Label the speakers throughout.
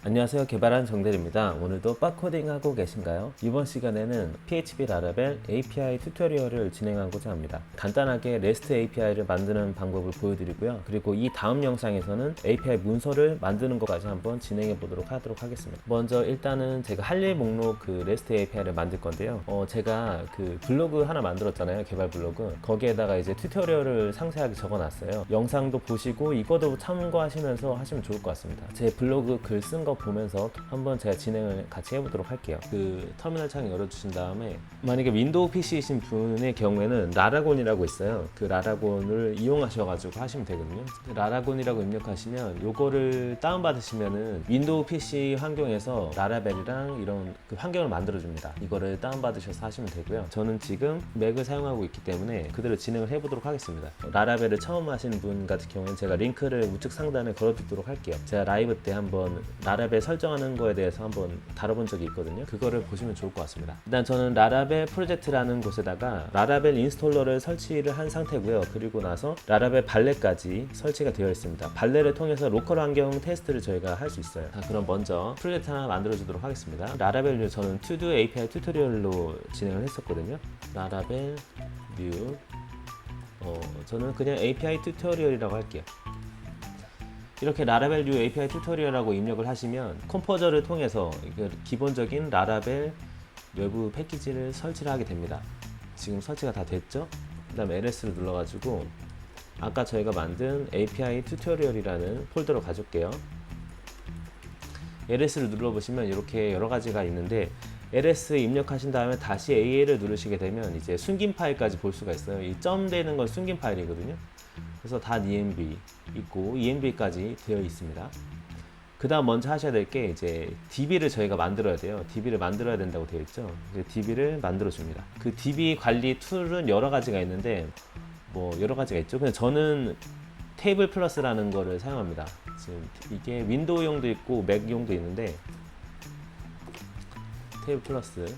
Speaker 1: 안녕하세요. 개발한 정대리입니다. 오늘도 빡코딩 하고 계신가요? 이번 시간에는 PHP 라라벨 API 튜토리얼을 진행하고자 합니다. 간단하게 REST API를 만드는 방법을 보여드리고요. 그리고 이 다음 영상에서는 API 문서를 만드는 것까지 한번 진행해 보도록 하겠습니다. 먼저 일단은 제가 할 일 목록 그 REST API를 만들 건데요. 제가 그 블로그 하나 만들었잖아요. 개발 블로그. 거기에다가 이제 튜토리얼을 상세하게 적어놨어요. 영상도 보시고 이거도 참고하시면서 하시면 좋을 것 같습니다. 제 블로그 글 쓴 거 보면서 한번 제가 진행을 같이 해보도록 할게요. 그 터미널 창 열어주신 다음에 만약에 윈도우 PC이신 분의 경우에는 라라곤이라고 있어요. 그 라라곤을 이용하셔가지고 하시면 되거든요. 라라곤이라고 입력하시면 요거를 다운받으시면은 윈도우 PC 환경에서 라라벨이랑 이런 그 환경을 만들어줍니다. 이거를 다운받으셔서 하시면 되고요. 저는 지금 맥을 사용하고 있기 때문에 그대로 진행을 해보도록 하겠습니다. 라라벨을 처음 하시는 분 같은 경우에는 제가 링크를 우측 상단에 걸어두도록 할게요. 제가 라이브 때 한번 라라벨 설정하는 거에 대해서 한번 다뤄본 적이 있거든요. 그거를 보시면 좋을 것 같습니다. 일단 저는 라라벨 프로젝트라는 곳에다가 라라벨 인스톨러를 설치를 한 상태고요. 그리고 나서 라라벨 발레까지 설치가 되어 있습니다. 발레를 통해서 로컬 환경 테스트를 저희가 할 수 있어요. 자, 그럼 먼저 프로젝트 하나 만들어 주도록 하겠습니다. 라라벨 저는 To-Do API 튜토리얼로 진행을 했었거든요. 라라벨 뉴 저는 그냥 API 튜토리얼이라고 할게요. 이렇게 라라벨 뉴 API 튜토리얼이라고 입력을 하시면 컴포저를 통해서 기본적인 라라벨 외부 패키지를 설치를 하게 됩니다. 지금 설치가 다 됐죠? 그 다음에 LS를 눌러가지고 아까 저희가 만든 API 튜토리얼이라는 폴더로 가져올게요. LS를 눌러보시면 이렇게 여러 가지가 있는데 ls 입력하신 다음에 다시 AL을 누르시게 되면 이제 숨긴 파일까지 볼 수가 있어요. 이 점 되는 건 숨긴 파일이거든요. 그래서 .env 있고 env까지 되어 있습니다. 그 다음 먼저 하셔야 될 게 이제 DB를 저희가 만들어야 돼요. DB를 만들어야 된다고 되어 있죠. 이제 DB를 만들어 줍니다. 그 DB 관리 툴은 여러 가지가 있는데 뭐 여러 가지가 있죠. 근데 저는 테이블 플러스라는 거를 사용합니다. 지금 이게 윈도우용도 있고 맥용도 있는데 테이블 플러스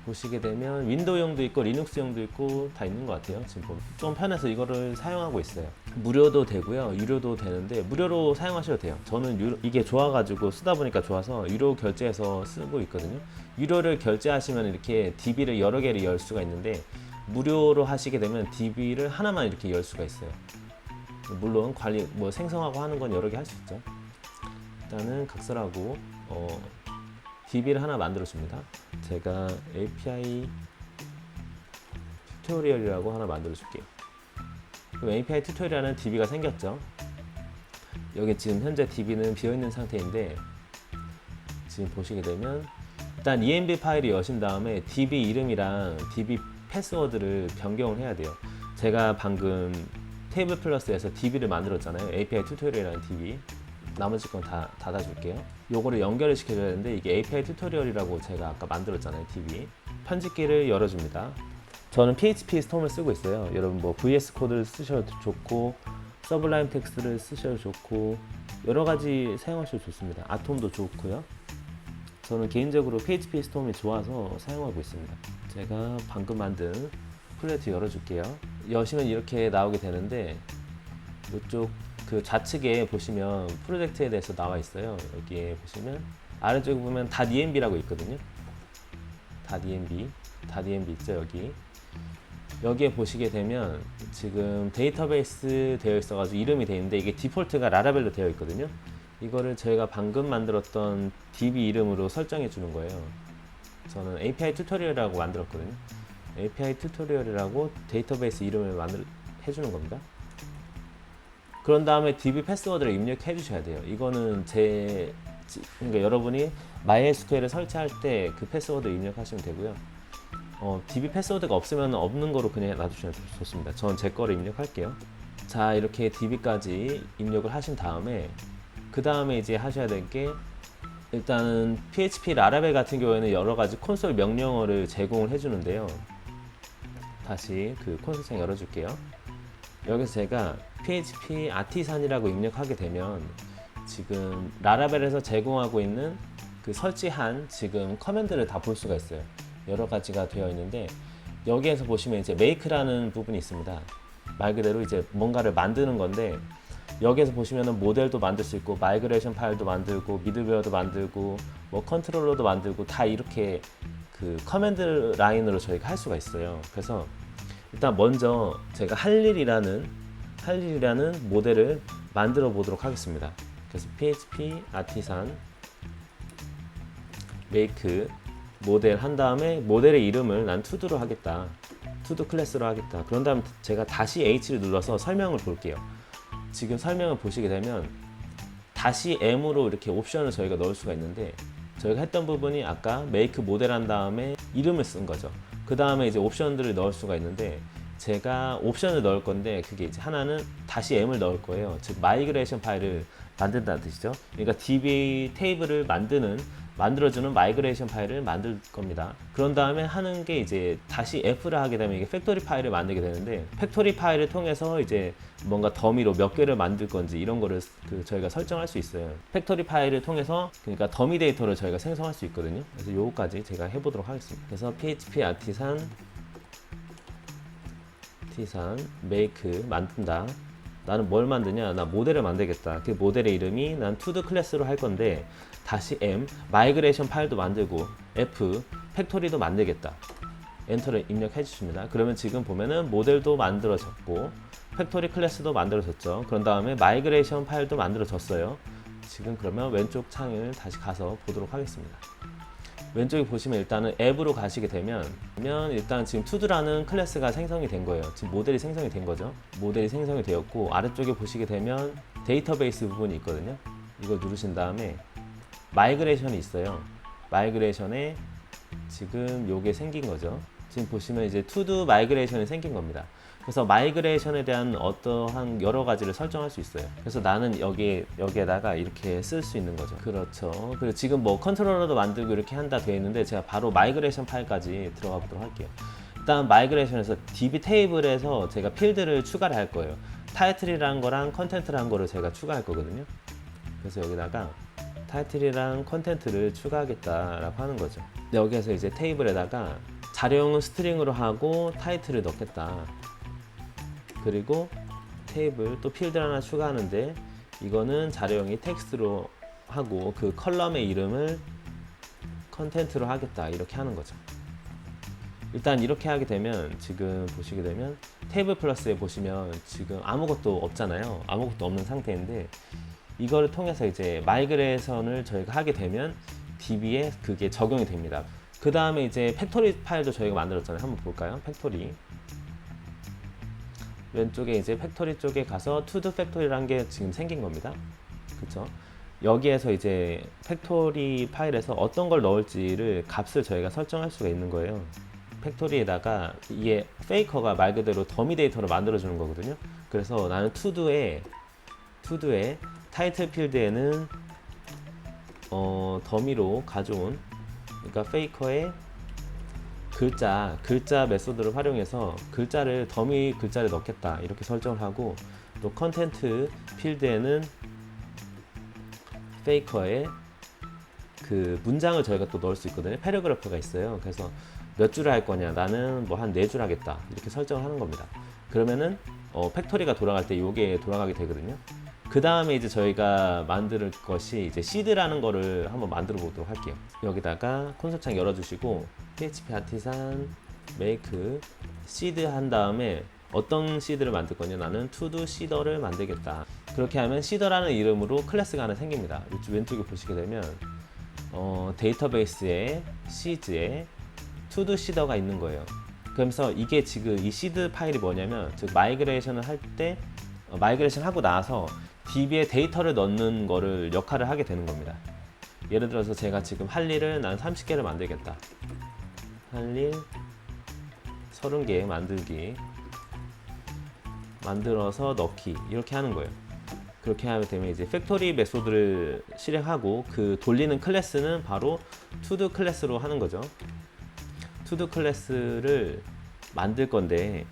Speaker 1: 보시게 되면 윈도우용도 있고 리눅스용도 있고 다 있는 것 같아요. 지금 보면 좀 편해서 이거를 사용하고 있어요. 무료도 되고요, 유료도 되는데 무료로 사용하셔도 돼요. 저는 이게 좋아가지고 쓰다 보니까 좋아서 유료 결제해서 쓰고 있거든요. 유료를 결제하시면 이렇게 DB를 여러 개를 열 수가 있는데 무료로 하시게 되면 DB를 하나만 이렇게 열 수가 있어요. 물론 관리 뭐 생성하고 하는 건 여러 개 할 수 있죠. 일단은 각설하고 DB를 하나 만들어 줍니다. 제가 API 튜토리얼이라고 하나 만들어 줄게요. 그럼 API 튜토리얼은 DB가 생겼죠. 여기 지금 현재 DB는 비어있는 상태인데 지금 보시게 되면 일단 env 파일을 여신 다음에 DB 이름이랑 DB 패스워드를 변경을 해야 돼요. 제가 방금 테이블 플러스에서 DB를 만들었잖아요. API 튜토리얼이라는 DB. 나머지 건 다 닫아줄게요. 요거를 연결을 시켜줘야 되는데 이게 API 튜토리얼이라고 제가 아까 만들었잖아요. DB. 편집기를 열어줍니다. 저는 PHP 스톰을 쓰고 있어요. 여러분 뭐 VS 코드를 쓰셔도 좋고 서블라임 텍스트를 쓰셔도 좋고 여러 가지 사용하셔도 좋습니다. 아톰도 좋고요. 저는 개인적으로 PHP 스톰이 좋아서 사용하고 있습니다. 제가 방금 만든 프로젝트 열어줄게요. 여시면 이렇게 나오게 되는데 이쪽 그 좌측에 보시면 프로젝트에 대해서 나와 있어요. 여기에 보시면 아래쪽에 보면 .env라고 있거든요. .env 있죠. 여기에 보시게 되면 지금 데이터베이스 되어 있어가지고 이름이 되어 있는데 이게 디폴트가 라라벨로 되어 있거든요. 이거를 저희가 방금 만들었던 DB 이름으로 설정해 주는 거예요. 저는 API 튜토리얼이라고 만들었거든요. API 튜토리얼이라고 데이터베이스 이름을 해주는 겁니다. 그런 다음에 DB 패스워드를 입력해 주셔야 돼요. 이거는 그러니까 여러분이 MySQL을 설치할 때 그 패스워드 입력하시면 되고요. DB 패스워드가 없으면 없는 거로 그냥 놔두시면 좋습니다. 전 제 거를 입력할게요. 자, 이렇게 DB까지 입력을 하신 다음에 그 다음에 이제 하셔야 될 게 일단은 PHP 라라벨 같은 경우에는 여러 가지 콘솔 명령어를 제공을 해주는데요. 다시 그 콘솔 창 열어줄게요. 여기서 제가 PHP 아티산이라고 입력하게 되면 지금 라라벨에서 제공하고 있는 그 설치한 지금 커맨드를 다 볼 수가 있어요. 여러 가지가 되어 있는데 여기에서 보시면 이제 make라는 부분이 있습니다. 말 그대로 이제 뭔가를 만드는 건데 여기에서 보시면은 모델도 만들 수 있고 마이그레이션 파일도 만들고 미들웨어도 만들고 뭐 컨트롤러도 만들고 다 이렇게 그 커맨드 라인으로 저희가 할 수가 있어요. 그래서 일단 먼저 제가 할 일이라는 모델을 만들어 보도록 하겠습니다. 그래서 PHP 아티산 make 모델 한 다음에 모델의 이름을 난 투두로 하겠다. 투두 클래스로 하겠다. 그런 다음 제가 다시 H를 눌러서 설명을 볼게요. 지금 설명을 보시게 되면 다시 M으로 이렇게 옵션을 저희가 넣을 수가 있는데 저희가 했던 부분이 아까 make 모델 한 다음에 이름을 쓴 거죠. 그 다음에 이제 옵션들을 넣을 수가 있는데 제가 옵션을 넣을 건데 그게 이제 하나는 다시 M을 넣을 거예요. 즉 마이그레이션 파일을 만든다는 뜻이죠. 그러니까 DB 테이블을 만들어주는 마이그레이션 파일을 만들 겁니다. 그런 다음에 하는 게 이제 다시 F를 하게 되면 이게 팩토리 파일을 만들게 되는데 팩토리 파일을 통해서 이제 뭔가 더미로 몇 개를 만들 건지 이런 거를 저희가 설정할 수 있어요. 팩토리 파일을 통해서 그러니까 더미 데이터를 저희가 생성할 수 있거든요. 그래서 요거까지 제가 해보도록 하겠습니다. 그래서 PHP 아티산 make 만든다. 나는 뭘 만드냐? 나 모델을 만들겠다. 그 모델의 이름이 난 투드 클래스로 할 건데 다시 M 마이그레이션 파일도 만들고 F 팩토리도 만들겠다. 엔터를 입력해 주십니다. 그러면 지금 보면은 모델도 만들어졌고 팩토리 클래스도 만들어졌죠. 그런 다음에 마이그레이션 파일도 만들어졌어요. 지금 그러면 왼쪽 창을 다시 가서 보도록 하겠습니다. 왼쪽에 보시면 일단은 앱으로 가시게 되면 일단 지금 투두라는 클래스가 생성이 된 거예요. 지금 모델이 생성이 된 거죠. 모델이 생성이 되었고 아래쪽에 보시게 되면 데이터베이스 부분이 있거든요. 이거 누르신 다음에 마이그레이션이 있어요. 마이그레이션에 지금 요게 생긴 거죠. 지금 보시면 이제 투두 마이그레이션이 생긴 겁니다. 그래서 마이그레이션에 대한 어떠한 여러 가지를 설정할 수 있어요. 그래서 나는 여기에다가 이렇게 쓸 수 있는 거죠. 그렇죠. 그리고 지금 뭐 컨트롤러도 만들고 이렇게 한다 되어 있는데 제가 바로 마이그레이션 파일까지 들어가 보도록 할게요. 일단 마이그레이션에서 DB 테이블에서 제가 필드를 추가를 할 거예요. 타이틀이라는 거랑 컨텐트라는 거를 제가 추가할 거거든요. 그래서 여기다가 타이틀이랑 컨텐트를 추가하겠다라고 하는 거죠. 여기에서 이제 테이블에다가 자료용은 스트링으로 하고 타이틀을 넣겠다. 그리고 테이블 또 필드 하나 추가하는데 이거는 자료용이 텍스트로 하고 그 컬럼의 이름을 컨텐트로 하겠다. 이렇게 하는 거죠. 일단 이렇게 하게 되면 지금 보시게 되면 테이블 플러스에 보시면 지금 아무것도 없잖아요. 아무것도 없는 상태인데 이거를 통해서 이제 마이그레이션을 저희가 하게 되면 DB에 그게 적용이 됩니다. 그 다음에 이제 팩토리 파일도 저희가 만들었잖아요. 한번 볼까요? 팩토리 왼쪽에 이제 팩토리 쪽에 가서 투두 팩토리라는 게 지금 생긴 겁니다. 그쵸? 여기에서 이제 팩토리 파일에서 어떤 걸 넣을지를 값을 저희가 설정할 수가 있는 거예요. 팩토리에다가 이게 페이커가 말 그대로 더미 데이터를 만들어 주는 거거든요. 그래서 나는 투두에 타이틀 필드에는 더미로 가져온 그러니까 페이커의 글자 메소드를 활용해서 더미 글자를 넣겠다 이렇게 설정을 하고 또 컨텐트 필드에는 페이커의 그 문장을 저희가 또 넣을 수 있거든요. 패러그래프가 있어요. 그래서 몇 줄을 할 거냐 나는 뭐 한 4줄 하겠다 이렇게 설정을 하는 겁니다. 그러면은 팩토리가 돌아갈 때 요게 돌아가게 되거든요. 그 다음에 이제 저희가 만들 것이 이제 시드라는 거를 한번 만들어 보도록 할게요. 여기다가 콘솔 창 열어주시고 PHP 아티산 make 시드 한 다음에 어떤 시드를 만들 거냐 나는 투두 시더를 만들겠다. 그렇게 하면 시더라는 이름으로 클래스가 하나 생깁니다. 왼쪽에 보시게 되면 데이터베이스에 시즈에 투두 시더가 있는 거예요. 그러면서 이게 지금 이 시드 파일이 뭐냐면 즉 마이그레이션을 할 때 마이그레이션 하고 나서 DB에 데이터를 넣는 거를 역할을 하게 되는 겁니다. 예를 들어서 제가 지금 할 일을 난 30개를 만들겠다. 할 일 30개 만들기 만들어서 넣기 이렇게 하는 거예요. 그렇게 하면 되면 이제 팩토리 메소드를 실행하고 그 돌리는 클래스는 바로 투두 클래스로 하는 거죠. 투두 클래스를 만들 건데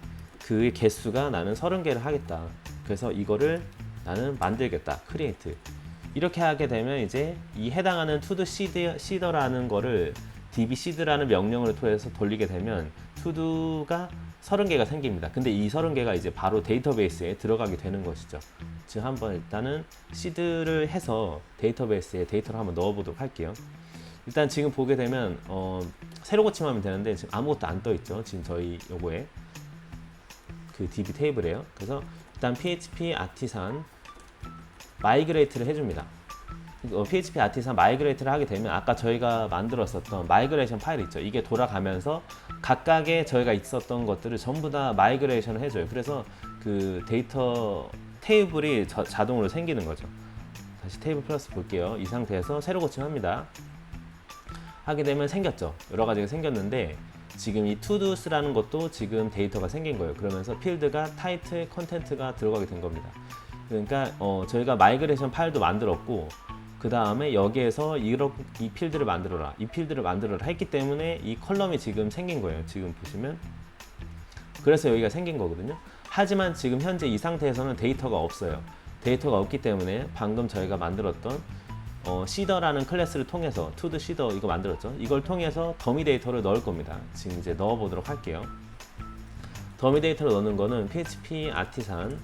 Speaker 1: 그 개수가 나는 30개를 하겠다. 그래서 이거를 나는 만들겠다. 크리에이트. 이렇게 하게 되면 이제 이 해당하는 투두 시더라는 거를 dbseed라는 명령을 통해서 돌리게 되면 to도가 30개가 생깁니다. 근데 이 30개가 이제 바로 데이터베이스에 들어가게 되는 것이죠. 지금 한번 일단은 seed를 해서 데이터베이스에 데이터를 한번 넣어 보도록 할게요. 일단 지금 보게 되면 새로 고침하면 되는데 지금 아무것도 안 떠 있죠. 지금 저희 요거에 그 db 테이블이에요. 그래서 일단 php 아티산 마이그레이트를 해줍니다. PHP 아티산 마이그레이트를 하게 되면 아까 저희가 만들었었던 마이그레이션 파일 있죠. 이게 돌아가면서 각각의 저희가 있었던 것들을 전부 다 마이그레이션을 해줘요. 그래서 그 데이터 테이블이 자동으로 생기는 거죠. 다시 테이블 플러스 볼게요. 이 상태에서 새로 고침합니다. 하게 되면 생겼죠. 여러 가지가 생겼는데 지금 이 todos라는 것도 지금 데이터가 생긴 거예요. 그러면서 필드가 타이틀, 컨텐트가 들어가게 된 겁니다. 그러니까 저희가 마이그레이션 파일도 만들었고 그 다음에 여기에서 이 필드를 만들어라, 이 필드를 만들어라 했기 때문에 이 컬럼이 지금 생긴 거예요. 지금 보시면 그래서 여기가 생긴 거거든요. 하지만 지금 현재 이 상태에서는 데이터가 없어요. 데이터가 없기 때문에 방금 저희가 만들었던 시더라는 클래스를 통해서 to the 시더 이거 만들었죠. 이걸 통해서 더미 데이터를 넣을 겁니다. 지금 이제 넣어 보도록 할게요. 더미 데이터를 넣는 거는 php 아티산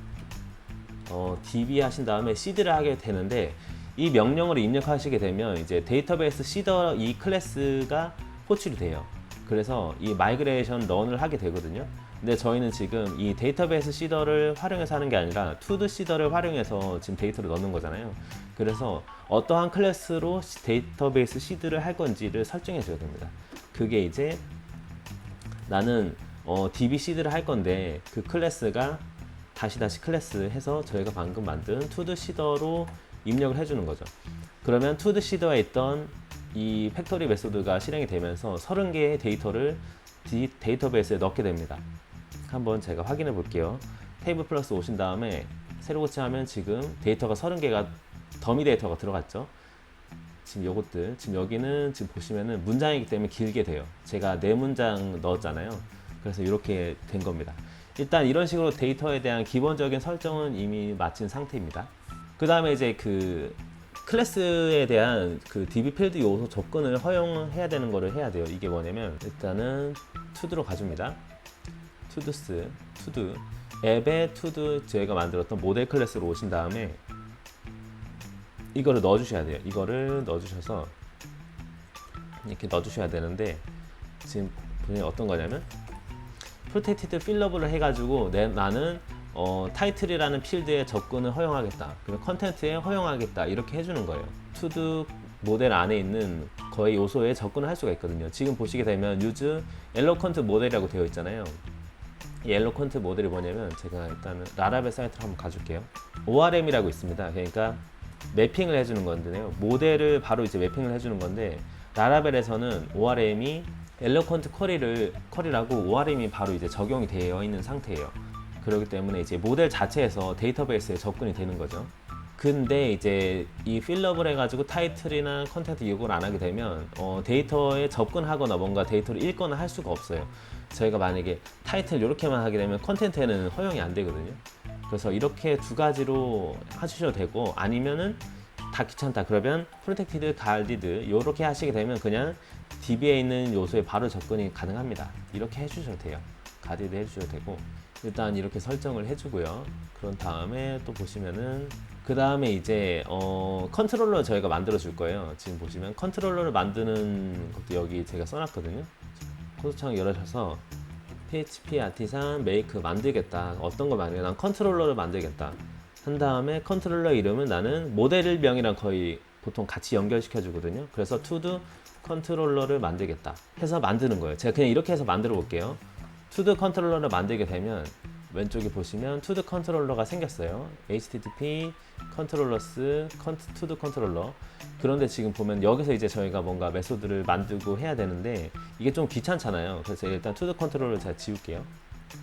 Speaker 1: db 하신 다음에 seed를 하게 되는데 이 명령을 입력하시게 되면 이제 데이터베이스 시더 이 클래스가 호출이 돼요. 그래서 이 마이그레이션 런을 하게 되거든요. 근데 저희는 지금 이 데이터베이스 시더를 활용해서 하는 게 아니라 to 시더를 활용해서 지금 데이터를 넣는 거잖아요. 그래서 어떠한 클래스로 데이터베이스 시드를 할 건지를 설정해 줘야 됩니다. 그게 이제 나는 db 시드를 할 건데 그 클래스가 다시 클래스 해서 저희가 방금 만든 to 시더로 입력을 해주는 거죠. 그러면 to 시더에 있던 이 팩토리 메소드가 실행이 되면서 30개의 데이터를 데이터베이스에 넣게 됩니다. 한번 제가 확인해 볼게요. 테이블 플러스 오신 다음에 새로 고침하면 지금 데이터가 30개가 더미 데이터가 들어갔죠. 지금 요것들 지금 여기는 지금 보시면은 문장이기 때문에 길게 돼요. 제가 4문장 넣었잖아요. 그래서 이렇게 된 겁니다. 일단 이런 식으로 데이터에 대한 기본적인 설정은 이미 마친 상태입니다. 그 다음에 이제 그 클래스에 대한 그 db 필드 요소 접근을 허용해야 되는 거를 해야 돼요. 이게 뭐냐면 일단은 to도로 가줍니다. todos, todo 앱에 todo 저희가 만들었던 모델 클래스로 오신 다음에 이거를 넣어주셔야 돼요. 이거를 넣어주셔서 이렇게 넣어주셔야 되는데 지금 보면 어떤 거냐면 protected fillable을 해가지고 나는 타이틀이라는 필드에 접근을 허용하겠다. 그리고 컨텐츠에 허용하겠다. 이렇게 해주는 거예요. 투두 모델 안에 있는 거의 요소에 접근을 할 수가 있거든요. 지금 보시게 되면 use eloquent 모델이라고 되어 있잖아요. 이 eloquent 모델이 뭐냐면 제가 일단은 라라벨 사이트를 한번 가줄게요. ORM이라고 있습니다. 그러니까 매핑을 해주는 건데요. 모델을 바로 이제 매핑을 해주는 건데 라라벨에서는 ORM이 eloquent 쿼리라고 ORM이 바로 이제 적용이 되어 있는 상태예요. 그렇기 때문에 이제 모델 자체에서 데이터베이스에 접근이 되는 거죠. 근데 이제 이 필업을 해가지고 타이틀이나 컨텐트 이걸 안 하게 되면 데이터에 접근하거나 뭔가 데이터를 읽거나 할 수가 없어요. 저희가 만약에 타이틀 이렇게만 하게 되면 컨텐트에는 허용이 안 되거든요. 그래서 이렇게 두 가지로 하셔도 되고 아니면은 다 귀찮다 그러면 프로텍티드, 가디드 이렇게 하시게 되면 그냥 DB에 있는 요소에 바로 접근이 가능합니다. 이렇게 해주셔도 돼요. 가디드 해주셔도 되고 일단 이렇게 설정을 해주고요. 그런 다음에 또 보시면은 그 다음에 이제 컨트롤러 저희가 만들어 줄 거예요. 지금 보시면 컨트롤러를 만드는 것도 여기 제가 써놨거든요. 코드창 열어셔서 PHP 아티산 메이크 만들겠다. 어떤 거 만들게? 난 컨트롤러를 만들겠다. 한 다음에 컨트롤러 이름은 나는 모델명이랑 거의 보통 같이 연결시켜 주거든요. 그래서 to 컨트롤러를 만들겠다 해서 만드는 거예요. 제가 그냥 이렇게 해서 만들어 볼게요. to 컨트롤러를 만들게 되면 왼쪽에 보시면 to 컨트롤러가 생겼어요. http 컨트롤러스 to 컨트롤러. 그런데 지금 보면 여기서 이제 저희가 뭔가 메소드를 만들고 해야 되는데 이게 좀 귀찮잖아요. 그래서 일단 to 컨트롤러를 제가 지울게요.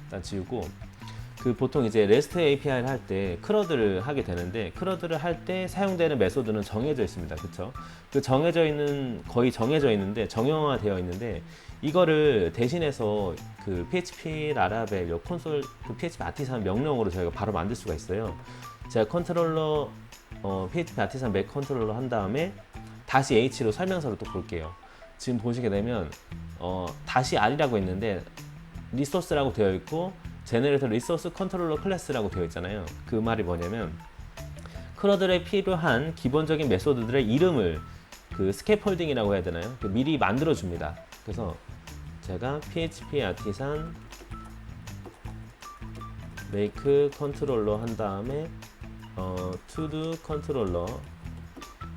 Speaker 1: 일단 지우고 그 보통 이제 REST API를 할 때 크러드를 하게 되는데 크러드를 할 때 사용되는 메소드는 정해져 있습니다. 그쵸? 그 정해져 있는 거의 정해져 있는데 정형화되어 있는데 이거를 대신해서 그 PHP 라라벨 요 콘솔 그 PHP 아티산 명령으로 저희가 바로 만들 수가 있어요. 제가 컨트롤러 PHP 아티산 맥 컨트롤러 한 다음에 다시 H로 설명서를 또 볼게요. 지금 보시게 되면 다시 R이라고 있는데 리소스라고 되어 있고 제너레이터 리소스 컨트롤러 클래스라고 되어 있잖아요. 그 말이 뭐냐면 크러들에 필요한 기본적인 메소드들의 이름을 그 스캐폴딩이라고 해야 되나요? 미리 만들어 줍니다. 그래서 제가 php 아티산 make 컨트롤러 한 다음에 to do 컨트롤러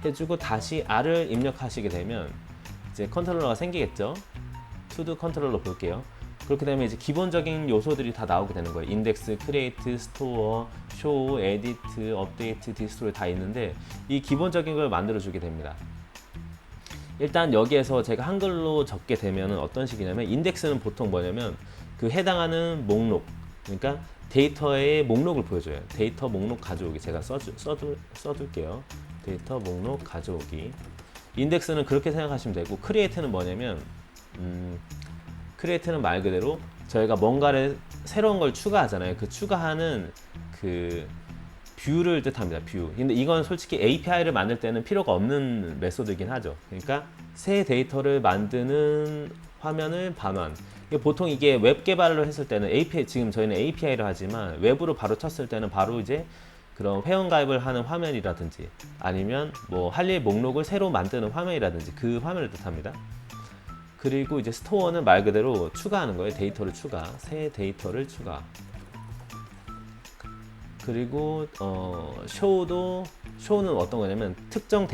Speaker 1: 해주고 다시 R을 입력하시게 되면 이제 컨트롤러가 생기겠죠. to do 컨트롤러 볼게요. 그렇게 되면 이제 기본적인 요소들이 다 나오게 되는 거예요. 인덱스, 크리에이트, 스토어, 쇼, 에디트, 업데이트, 디스토리 다 있는데 이 기본적인 걸 만들어 주게 됩니다. 일단 여기에서 제가 한글로 적게 되면 어떤 식이냐면 인덱스는 보통 뭐냐면 그 해당하는 목록, 그러니까 데이터의 목록을 보여줘요. 데이터 목록 가져오기 제가 써둘게요. 데이터 목록 가져오기. 인덱스는 그렇게 생각하시면 되고 크리에이트는 뭐냐면 크리에이트는 말 그대로 저희가 뭔가를 새로운 걸 추가하잖아요. 그 추가하는 그 뷰를 뜻합니다. 뷰. 근데 이건 솔직히 API를 만들 때는 필요가 없는 메소드이긴 하죠. 그러니까 새 데이터를 만드는 화면을 반환. 보통 이게 웹 개발을 했을 때는 API, 지금 저희는 API를 하지만 웹으로 바로 쳤을 때는 바로 이제 그런 회원 가입을 하는 화면이라든지 아니면 뭐 할 일 목록을 새로 만드는 화면이라든지 그 화면을 뜻합니다. 그리고 이제 스토어는 말 그대로 추가하는 거예요. 데이터를 추가, 새 데이터를 추가. 그리고 show는 어떤 거냐면 특정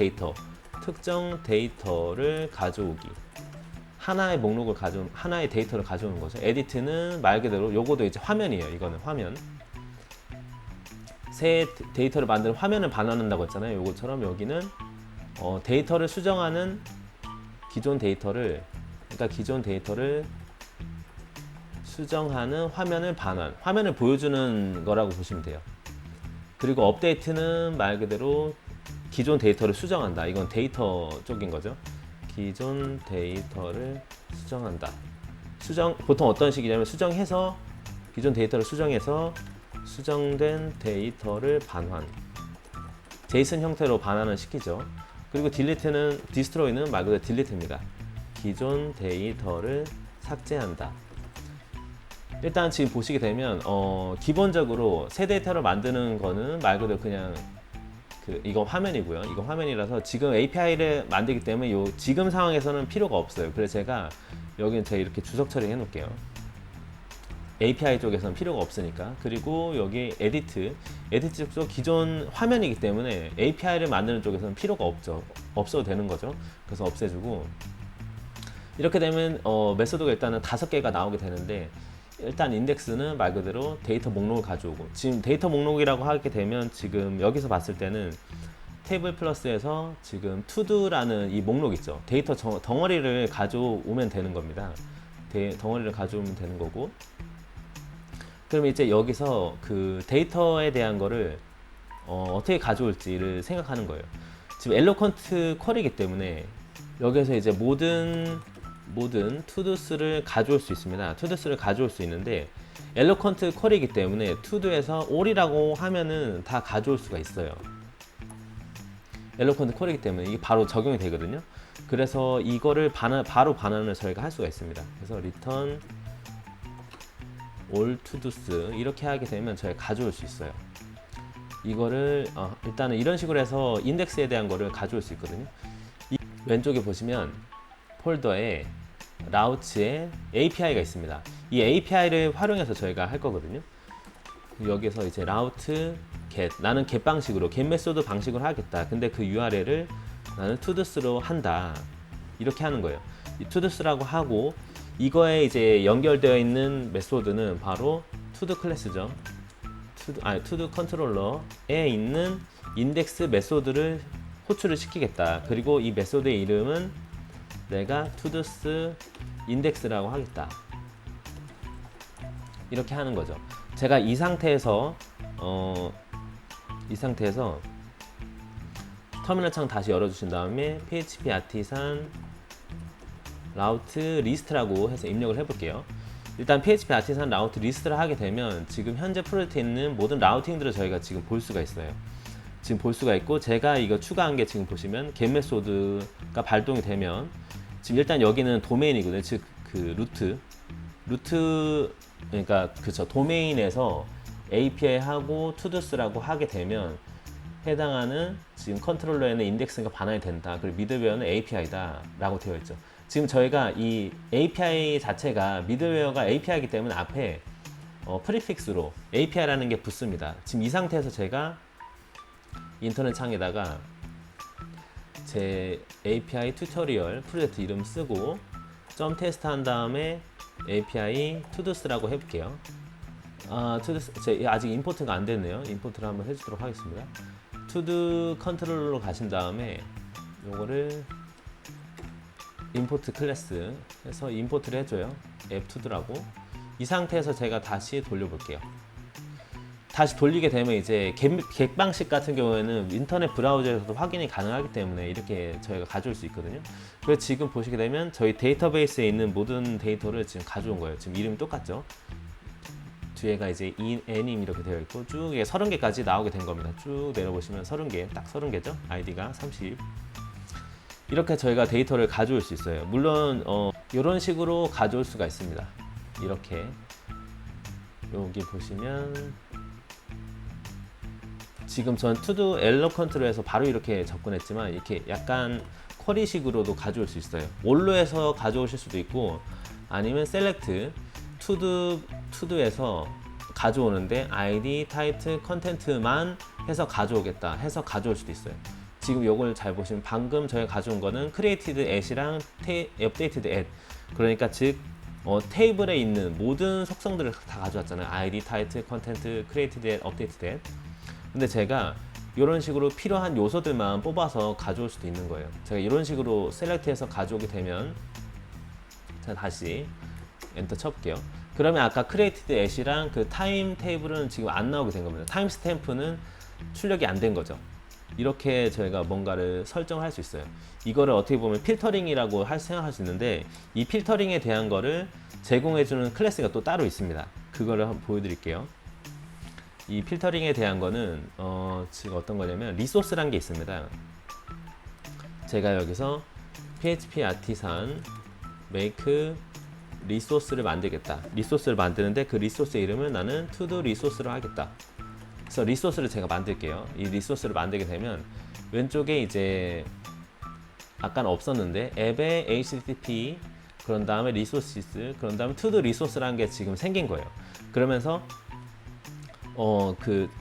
Speaker 1: 데이터를 가져오기. 하나의 목록을 하나의 데이터를 가져오는 거죠. 에디트는 말 그대로 요거도 이제 화면이에요. 이거는 화면. 새 데이터를 만드는 화면을 반환한다고 했잖아요. 요것처럼 여기는 데이터를 수정하는 기존 데이터를 수정하는 화면을 반환, 화면을 보여주는 거라고 보시면 돼요. 그리고 업데이트는 말 그대로 기존 데이터를 수정한다. 이건 데이터 쪽인 거죠. 기존 데이터를 수정한다. 보통 어떤 식이냐면 기존 데이터를 수정해서 수정된 데이터를 반환. 제이슨 형태로 반환을 시키죠. 그리고 디스트로이는 말 그대로 딜리트입니다. 기존 데이터를 삭제한다. 일단 지금 보시게 되면 기본적으로 새 데이터를 만드는 거는 말 그대로 그냥 이거 화면이고요. 이거 화면이라서 지금 API를 만들기 때문에 지금 상황에서는 필요가 없어요. 그래서 제가 여기는 제가 이렇게 주석 처리해 놓을게요. API 쪽에서는 필요가 없으니까. 그리고 여기 에디트 쪽도 기존 화면이기 때문에 API를 만드는 쪽에서는 필요가 없어도 되는 거죠. 그래서 없애주고 이렇게 되면 메소드가 일단은 5개가 나오게 되는데 일단 인덱스는 말 그대로 데이터 목록을 가져오고 지금 데이터 목록이라고 하게 되면 지금 여기서 봤을 때는 테이블 플러스에서 지금 to도라는 이 목록 있죠. 데이터 덩어리를 가져오면 되는 겁니다. 덩어리를 가져오면 되는 거고 그럼 이제 여기서 그 데이터에 대한 거를 어떻게 가져올지를 생각하는 거예요. 지금 엘로컨트 쿼리이기 때문에 여기서 이제 모든 투두스를 가져올 수 있습니다. 투두스를 가져올 수 있는데 엘로컨트 쿼리이기 때문에 투두에서 all이라고 하면은 다 가져올 수가 있어요. 엘로컨트 쿼리이기 때문에 이게 바로 적용이 되거든요. 그래서 이거를 바로 반환을 저희가 할 수가 있습니다. 그래서 return all todos 이렇게 하게 되면 저희가 가져올 수 있어요. 이거를 일단은 이런 식으로 해서 인덱스에 대한 거를 가져올 수 있거든요. 왼쪽에 보시면 폴더에 라우츠에 API가 있습니다. 이 API를 활용해서 저희가 할 거거든요. 여기서 이제 라우트 get 나는 get 방식으로 get 메소드 방식으로 하겠다. 근데 그 URL을 나는 todos로 한다. 이렇게 하는 거예요. 이 todos라고 하고 이거에 이제 연결되어 있는 메소드는 바로 todo 클래스죠. todo 컨트롤러에 있는 인덱스 메소드를 호출을 시키겠다. 그리고 이 메소드의 이름은 내가 todos index라고 하겠다. 이렇게 하는 거죠. 제가 이 상태에서 터미널 창 다시 열어주신 다음에 php 아티산 라우트 리스트라고 해서 입력을 해볼게요. 일단 php 아티산 라우트 리스트를 하게 되면 지금 현재 프로젝트에 있는 모든 라우팅들을 저희가 지금 볼 수가 있어요. 지금 볼 수가 있고 제가 이거 추가한 게 지금 보시면 get 메소드가 발동이 되면 지금 일단 여기는 도메인이거든요. 즉 그 루트 그러니까 그쵸 도메인에서 API 하고 투두스라고 하게 되면 해당하는 지금 컨트롤러에는 인덱스가 반환이 된다. 그리고 미들웨어는 API다 라고 되어 있죠. 지금 저희가 이 API 자체가 미들웨어가 API이기 때문에 앞에 프리픽스로 API라는 게 붙습니다. 지금 이 상태에서 제가 인터넷 창에다가 제 API 튜토리얼 프로젝트 이름 쓰고 점 테스트 한 다음에 API 투두스라고 해볼게요. 투두스 아직 임포트가 안 됐네요. 임포트를 한번 해주도록 하겠습니다. 투두 컨트롤러로 가신 다음에 요거를 임포트 클래스 해서 임포트를 해줘요. 앱 투두라고. 이 상태에서 제가 다시 돌려볼게요. 다시 돌리게 되면 이제 객방식 같은 경우에는 인터넷 브라우저에서도 확인이 가능하기 때문에 이렇게 저희가 가져올 수 있거든요. 그래서 지금 보시게 되면 저희 데이터베이스에 있는 모든 데이터를 지금 가져온 거예요. 지금 이름이 똑같죠. 뒤에가 이제 n임 이렇게 되어 있고 쭉 30개까지 나오게 된 겁니다. 쭉 내려보시면 30개, 딱 30개죠. 아이디가 30. 이렇게 저희가 데이터를 가져올 수 있어요. 물론 이런 식으로 가져올 수가 있습니다. 이렇게 여기 보시면 지금 전 투두 엘러 컨트롤에서 바로 이렇게 접근했지만 이렇게 약간 쿼리식으로도 가져올 수 있어요. 올로에서 가져오실 수도 있고 아니면 셀렉트 투두에서 가져오는데 ID, 타이틀, 컨텐트만 해서 가져오겠다 해서 가져올 수도 있어요. 지금 요걸 잘 보시면 방금 저희가 가져온 거는 created at이랑 updated at 그러니까 즉 테이블에 있는 모든 속성들을 다 가져왔잖아요. ID, 타이틀, 컨텐트, created at, updated at. 근데 제가 이런 식으로 필요한 요소들만 뽑아서 가져올 수도 있는 거예요. 제가 이런 식으로 셀렉트해서 가져오게 되면 제가 다시 엔터 쳐볼게요. 그러면 아까 created at이랑 그 타임 테이블은 지금 안 나오게 된 겁니다. 타임 스탬프는 출력이 안 된 거죠. 이렇게 저희가 뭔가를 설정할 수 있어요. 이거를 어떻게 보면 필터링이라고 생각할 수 있는데 이 필터링에 대한 거를 제공해주는 클래스가 또 따로 있습니다. 그거를 한번 보여드릴게요. 이 필터링에 대한 거는 지금 어떤 거냐면 리소스라는 게 있습니다. 제가 여기서 PHP 아티산 make 리소스를 만들겠다. 리소스를 만드는데 그 리소스 이름을 나는 to-do 리소스로 하겠다. 그래서 리소스를 제가 만들게요. 이 리소스를 만들게 되면 왼쪽에 이제 아까는 없었는데 앱에 http 그런 다음에 리소시스 그런 다음에 to-do 리소스라는 게 지금 생긴 거예요. 그러면서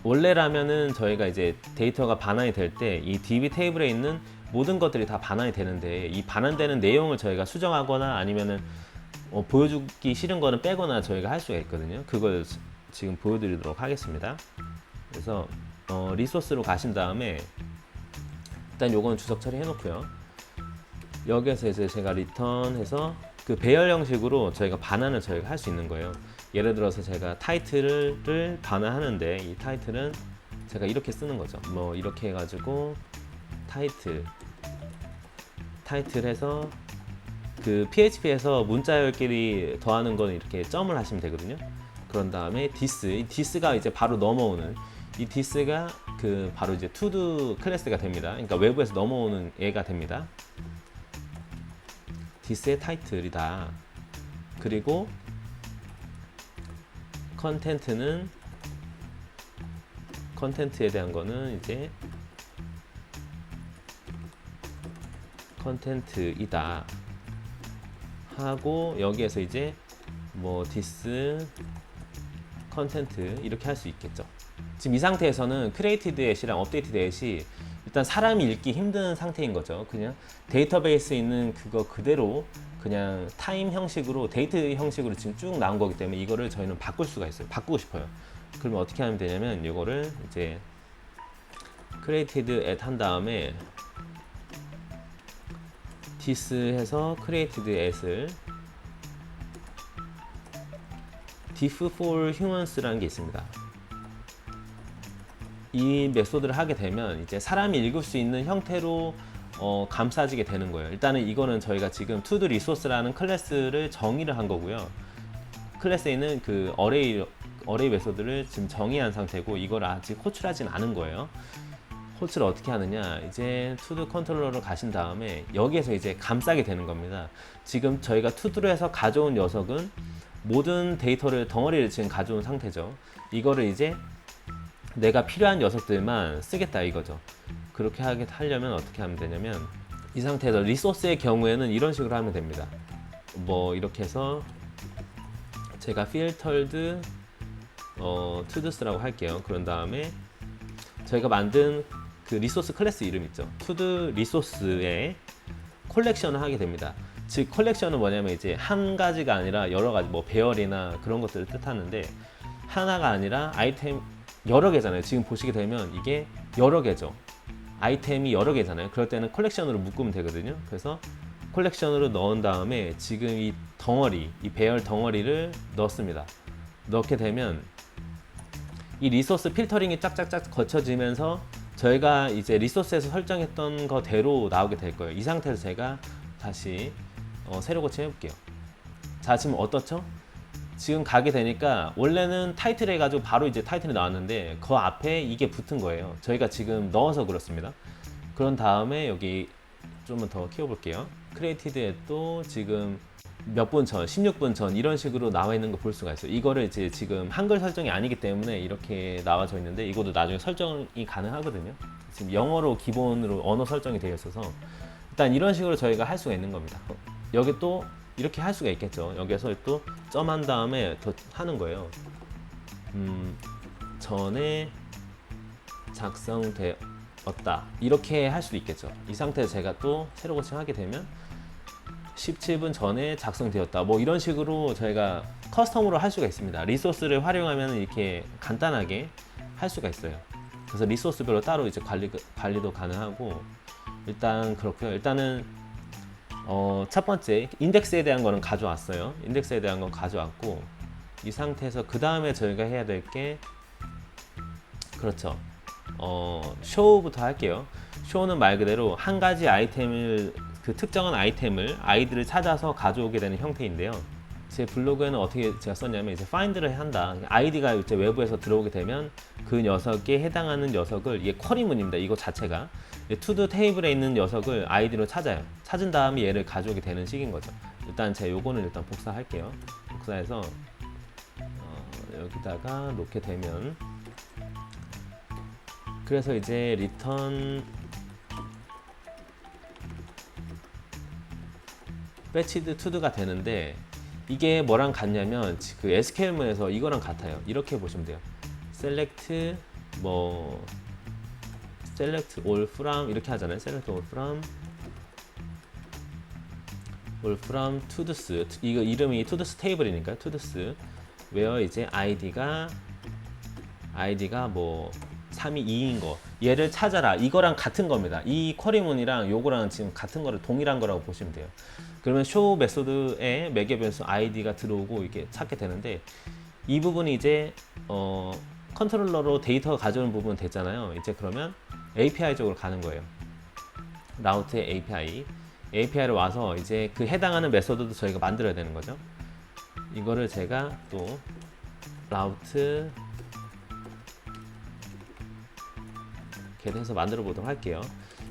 Speaker 1: 원래라면은 저희가 이제 데이터가 반환이 될 때 이 DB 테이블에 있는 모든 것들이 다 반환이 되는데 이 반환되는 내용을 저희가 수정하거나 아니면은 보여주기 싫은 거는 빼거나 저희가 할 수가 있거든요. 그걸 지금 보여드리도록 하겠습니다. 그래서 리소스로 가신 다음에 일단 요건 주석 처리 해놓고요. 여기에서 이제 제가 리턴해서 그 배열 형식으로 저희가 반환을 저희가 할 수 있는 거예요. 예를 들어서 제가 타이틀을 반환하는데 이 타이틀은 제가 이렇게 쓰는 거죠. 뭐 이렇게 해가지고 타이틀 해서 그 PHP에서 문자열끼리 더하는 건 이렇게 점을 하시면 되거든요. 그런 다음에 이 디스가 이제 바로 넘어오는 이 디스가 그 바로 이제 투두 클래스가 됩니다. 그러니까 외부에서 넘어오는 애가 됩니다. 디스의 타이틀이다. 그리고 컨텐트에 대한 거는 이제 컨텐트이다 하고 여기에서 이제 뭐 디스 컨텐트 이렇게 할 수 있겠죠. 지금 이 상태에서는 created at이랑 updated at이 일단 사람이 읽기 힘든 상태인 거죠. 그냥 데이터베이스에 있는 그거 그대로 그냥 타임 형식으로 데이트 형식으로 지금 쭉 나온 거기 때문에 이거를 저희는 바꿀 수가 있어요. 바꾸고 싶어요. 그러면 어떻게 하면 되냐면 이거를 이제 created at 한 다음에 this 해서 created at을 diff for humans라는 게 있습니다. 이 메소드를 하게 되면 이제 사람이 읽을 수 있는 형태로 감싸지게 되는 거예요. 일단은 이거는 저희가 지금 to-do resource라는 클래스를 정의를 한 거고요. 클래스에 있는 그 어레이 메소드를 지금 정의한 상태고 이걸 아직 호출하진 않은 거예요. 호출을 어떻게 하느냐, 이제 투두 컨트롤러로 가신 다음에 여기에서 이제 감싸게 되는 겁니다. 지금 저희가 투두로 해서 가져온 녀석은 모든 데이터를 덩어리를 지금 가져온 상태죠. 이거를 이제 내가 필요한 녀석들만 쓰겠다 이거죠. 그렇게 하려면 어떻게 하면 되냐면, 이 상태에서 리소스의 경우에는 이런 식으로 하면 됩니다. 뭐 이렇게 해서 제가 filtered tudos라고 할게요. 그런 다음에 저희가 만든 그 리소스 클래스 이름 있죠. to 리소스에 콜렉션을 하게 됩니다. 즉 콜렉션은 뭐냐면 이제 한 가지가 아니라 여러 가지, 뭐 배열이나 그런 것들을 뜻하는데, 하나가 아니라 아이템 여러 개잖아요. 지금 보시게 되면 이게 여러 개죠. 아이템이 여러 개잖아요. 그럴 때는 콜렉션으로 묶으면 되거든요. 그래서 콜렉션으로 넣은 다음에 지금 이 덩어리, 이 배열 덩어리를 넣습니다. 넣게 되면 이 리소스 필터링이 짝짝짝 거쳐지면서 저희가 이제 리소스에서 설정했던 거대로 나오게 될 거예요. 이 상태에서 제가 다시 새로 고침 해볼게요. 자, 지금 어떻죠? 지금 가게 되니까 원래는 타이틀 해가지고 바로 이제 타이틀이 나왔는데 그 앞에 이게 붙은 거예요. 저희가 지금 넣어서 그렇습니다. 그런 다음에 여기 좀만 더 키워볼게요. 크리에이티드에 또 지금 몇 분 전, 16분 전 이런 식으로 나와 있는 거 볼 수가 있어요. 이거를 이제 지금 한글 설정이 아니기 때문에 이렇게 나와져 있는데, 이것도 나중에 설정이 가능하거든요. 지금 영어로 기본으로 언어 설정이 되어 있어서 일단 이런 식으로 저희가 할 수가 있는 겁니다. 여기 또 이렇게 할 수가 있겠죠. 여기서 또 점한 다음에 더 하는 거예요. 전에 작성되었다 이렇게 할 수도 있겠죠. 이 상태에서 제가 또 새로 고침하게 되면 17분 전에 작성되었다, 뭐 이런 식으로 저희가 커스텀으로 할 수가 있습니다. 리소스를 활용하면 이렇게 간단하게 할 수가 있어요. 그래서 리소스별로 따로 이제 관리도 가능하고, 일단 그렇고요. 일단은 첫 번째 인덱스에 대한 거는 가져왔어요. 인덱스에 대한 건 가져왔고, 이 상태에서 그 다음에 저희가 해야 될 게, 그렇죠, show부터 할게요. show는 말 그대로 한 가지 아이템을, 그 특정한 아이디를 찾아서 가져오게 되는 형태인데요. 제 블로그에는 어떻게 제가 썼냐면, 이제 find를 한다. 아이디가 이제 외부에서 들어오게 되면 그 녀석에 해당하는 녀석을, 이게 쿼리문입니다. 이거 자체가 to-do 테이블에 있는 녀석을 아이디로 찾아요. 찾은 다음에 얘를 가져오게 되는 식인 거죠. 일단 제가 요거는 일단 복사할게요. 복사해서 여기다가 놓게 되면, 그래서 이제 return fetched to가 되는데, 이게 뭐랑 같냐면 그 SQL문에서 이거랑 같아요. 이렇게 보시면 돼요. select all from 이렇게 하잖아요. select all from todos. 이거 이름이 todos 테이블이니까 todos, where 이제 아이디가 뭐 3이 2인 거, 얘를 찾아라, 이거랑 같은 겁니다. 이 쿼리문이랑 요거랑 지금 같은 거를 동일한 거라고 보시면 돼요. 그러면 show 메소드에 매개 변수 아이디가 들어오고 이게 찾게 되는데, 이 부분이 이제 컨트롤러로 데이터 가져오는 부분 됐잖아요. 이제 그러면 API 쪽으로 가는 거예요. 라우트의 API로 와서 이제 그 해당하는 메소드도 저희가 만들어야 되는 거죠. 이거를 제가 또 라우트 이렇게 해서 만들어 보도록 할게요.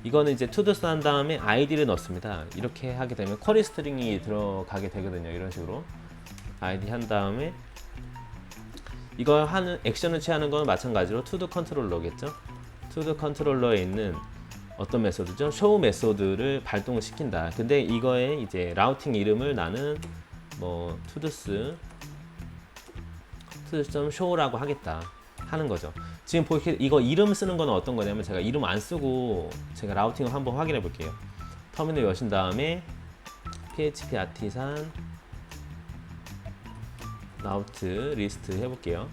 Speaker 1: 이거는 이제 todos 한 다음에 아이디를 넣습니다. 이렇게 하게 되면 쿼리 스트링이 들어가게 되거든요. 이런 식으로 아이디 한 다음에 이거 하는 액션을 취하는 건 마찬가지로 to-do 컨트롤러겠죠. to-do 컨트롤러에 있는 어떤 메소드죠? show 메소드를 발동을 시킨다. 근데 이거에 이제 라우팅 이름을 나는 뭐 todos.show라고 하겠다 하는 거죠. 지금 이거 이름 쓰는 건 어떤 거냐면, 제가 이름 안 쓰고 제가 라우팅을 한번 확인해 볼게요. 터미널 여신 다음에 php 아티산 라우트 리스트 해볼게요.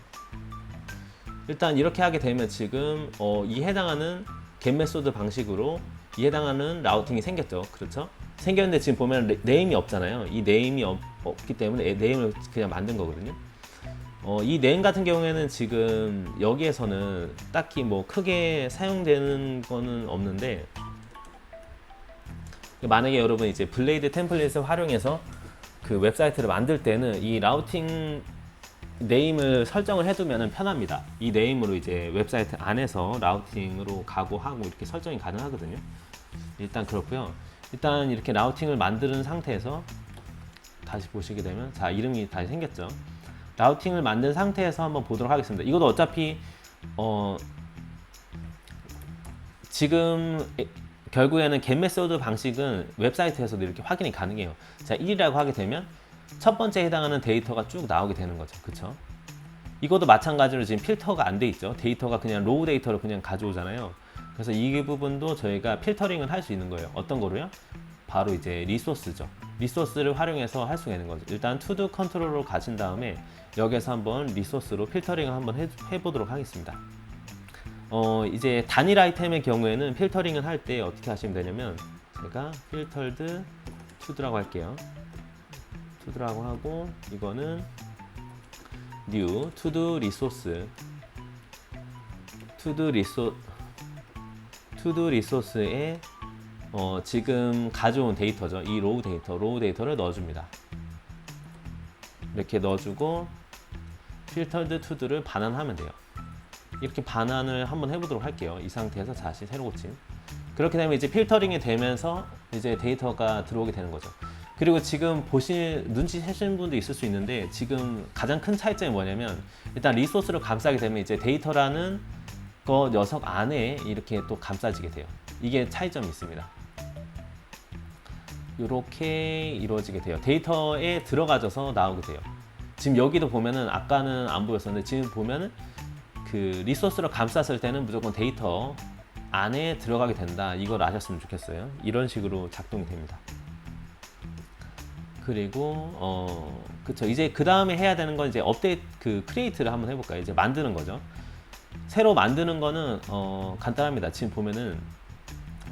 Speaker 1: 일단 이렇게 하게 되면 지금 이 해당하는 get 메소드 방식으로 이 해당하는 라우팅이 생겼죠. 그렇죠? 생겼는데 지금 보면 네임이 없잖아요. 이 네임이 없기 때문에 네임을 그냥 만든 거거든요. 이 네임 같은 경우에는 지금 여기에서는 딱히 뭐 크게 사용되는 거는 없는데, 만약에 여러분 이제 블레이드 템플릿을 활용해서 그 웹사이트를 만들 때는 이 라우팅 네임을 설정을 해두면 편합니다. 이 네임으로 이제 웹사이트 안에서 라우팅으로 가고 하고 이렇게 설정이 가능하거든요. 일단 그렇고요. 일단 이렇게 라우팅을 만드는 상태에서 다시 보시게 되면 자, 이름이 다시 생겼죠. 라우팅을 만든 상태에서 한번 보도록 하겠습니다. 이것도 어차피 지금 결국에는 get 메소드 방식은 웹사이트에서도 이렇게 확인이 가능해요. 자, 1이라고 하게 되면 첫 번째 해당하는 데이터가 쭉 나오게 되는 거죠. 그쵸? 이것도 마찬가지로 지금 필터가 안 돼 있죠. 데이터가 그냥 로우 데이터로 그냥 가져오잖아요. 그래서 이 부분도 저희가 필터링을 할 수 있는 거예요. 어떤 거로요? 바로 이제 리소스죠. 리소스를 활용해서 할 수가 있는 거죠. 일단 투두 컨트롤로 가신 다음에 여기서 한번 리소스로 필터링을 한번 해보도록 하겠습니다. 이제 단일 아이템의 경우에는 필터링을 할 때 어떻게 하시면 되냐면 제가 필터드 투두라고 할게요. 투두라고 하고 이거는 new 투두 리소스 투두 리소스에 지금 가져온 데이터죠. 이 로우 데이터를 넣어줍니다. 이렇게 넣어주고 필터드 투두를 반환하면 돼요. 이렇게 반환을 한번 해보도록 할게요. 이 상태에서 다시 새로 고침. 그렇게 되면 이제 필터링이 되면서 이제 데이터가 들어오게 되는 거죠. 그리고 지금 눈치채시는 분도 있을 수 있는데 지금 가장 큰 차이점이 뭐냐면 일단 리소스를 감싸게 되면 이제 데이터라는 거 녀석 안에 이렇게 또 감싸지게 돼요. 이게 차이점이 있습니다. 이렇게 이루어지게 돼요. 데이터에 들어가져서 나오게 돼요. 지금 여기도 보면은 아까는 안 보였었는데 지금 보면은 그 리소스를 감쌌을 때는 무조건 데이터 안에 들어가게 된다. 이걸 아셨으면 좋겠어요. 이런 식으로 작동이 됩니다. 그리고 그쵸. 이제 그 다음에 해야 되는 건 이제 업데이트 크리에이트를 한번 해볼까요? 이제 만드는 거죠. 새로 만드는 거는 간단합니다. 지금 보면은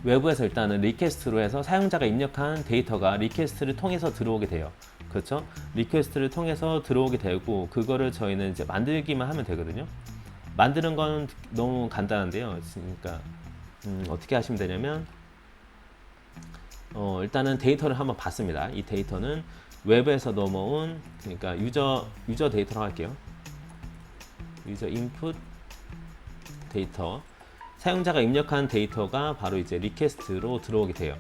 Speaker 1: 외부에서 일단은 리퀘스트로 해서 사용자가 입력한 데이터가 리퀘스트를 통해서 들어오게 돼요. 그렇죠? 리퀘스트를 통해서 들어오게 되고 그거를 저희는 이제 만들기만 하면 되거든요. 만드는 건 너무 간단한데요. 그러니까 어떻게 하시면 되냐면 일단은 데이터를 한번 봤습니다. 이 데이터는 웹에서 넘어온 그러니까 유저 데이터로 할게요. 유저 인풋 데이터 사용자가 입력한 데이터가 바로 이제 리퀘스트로 들어오게 돼요.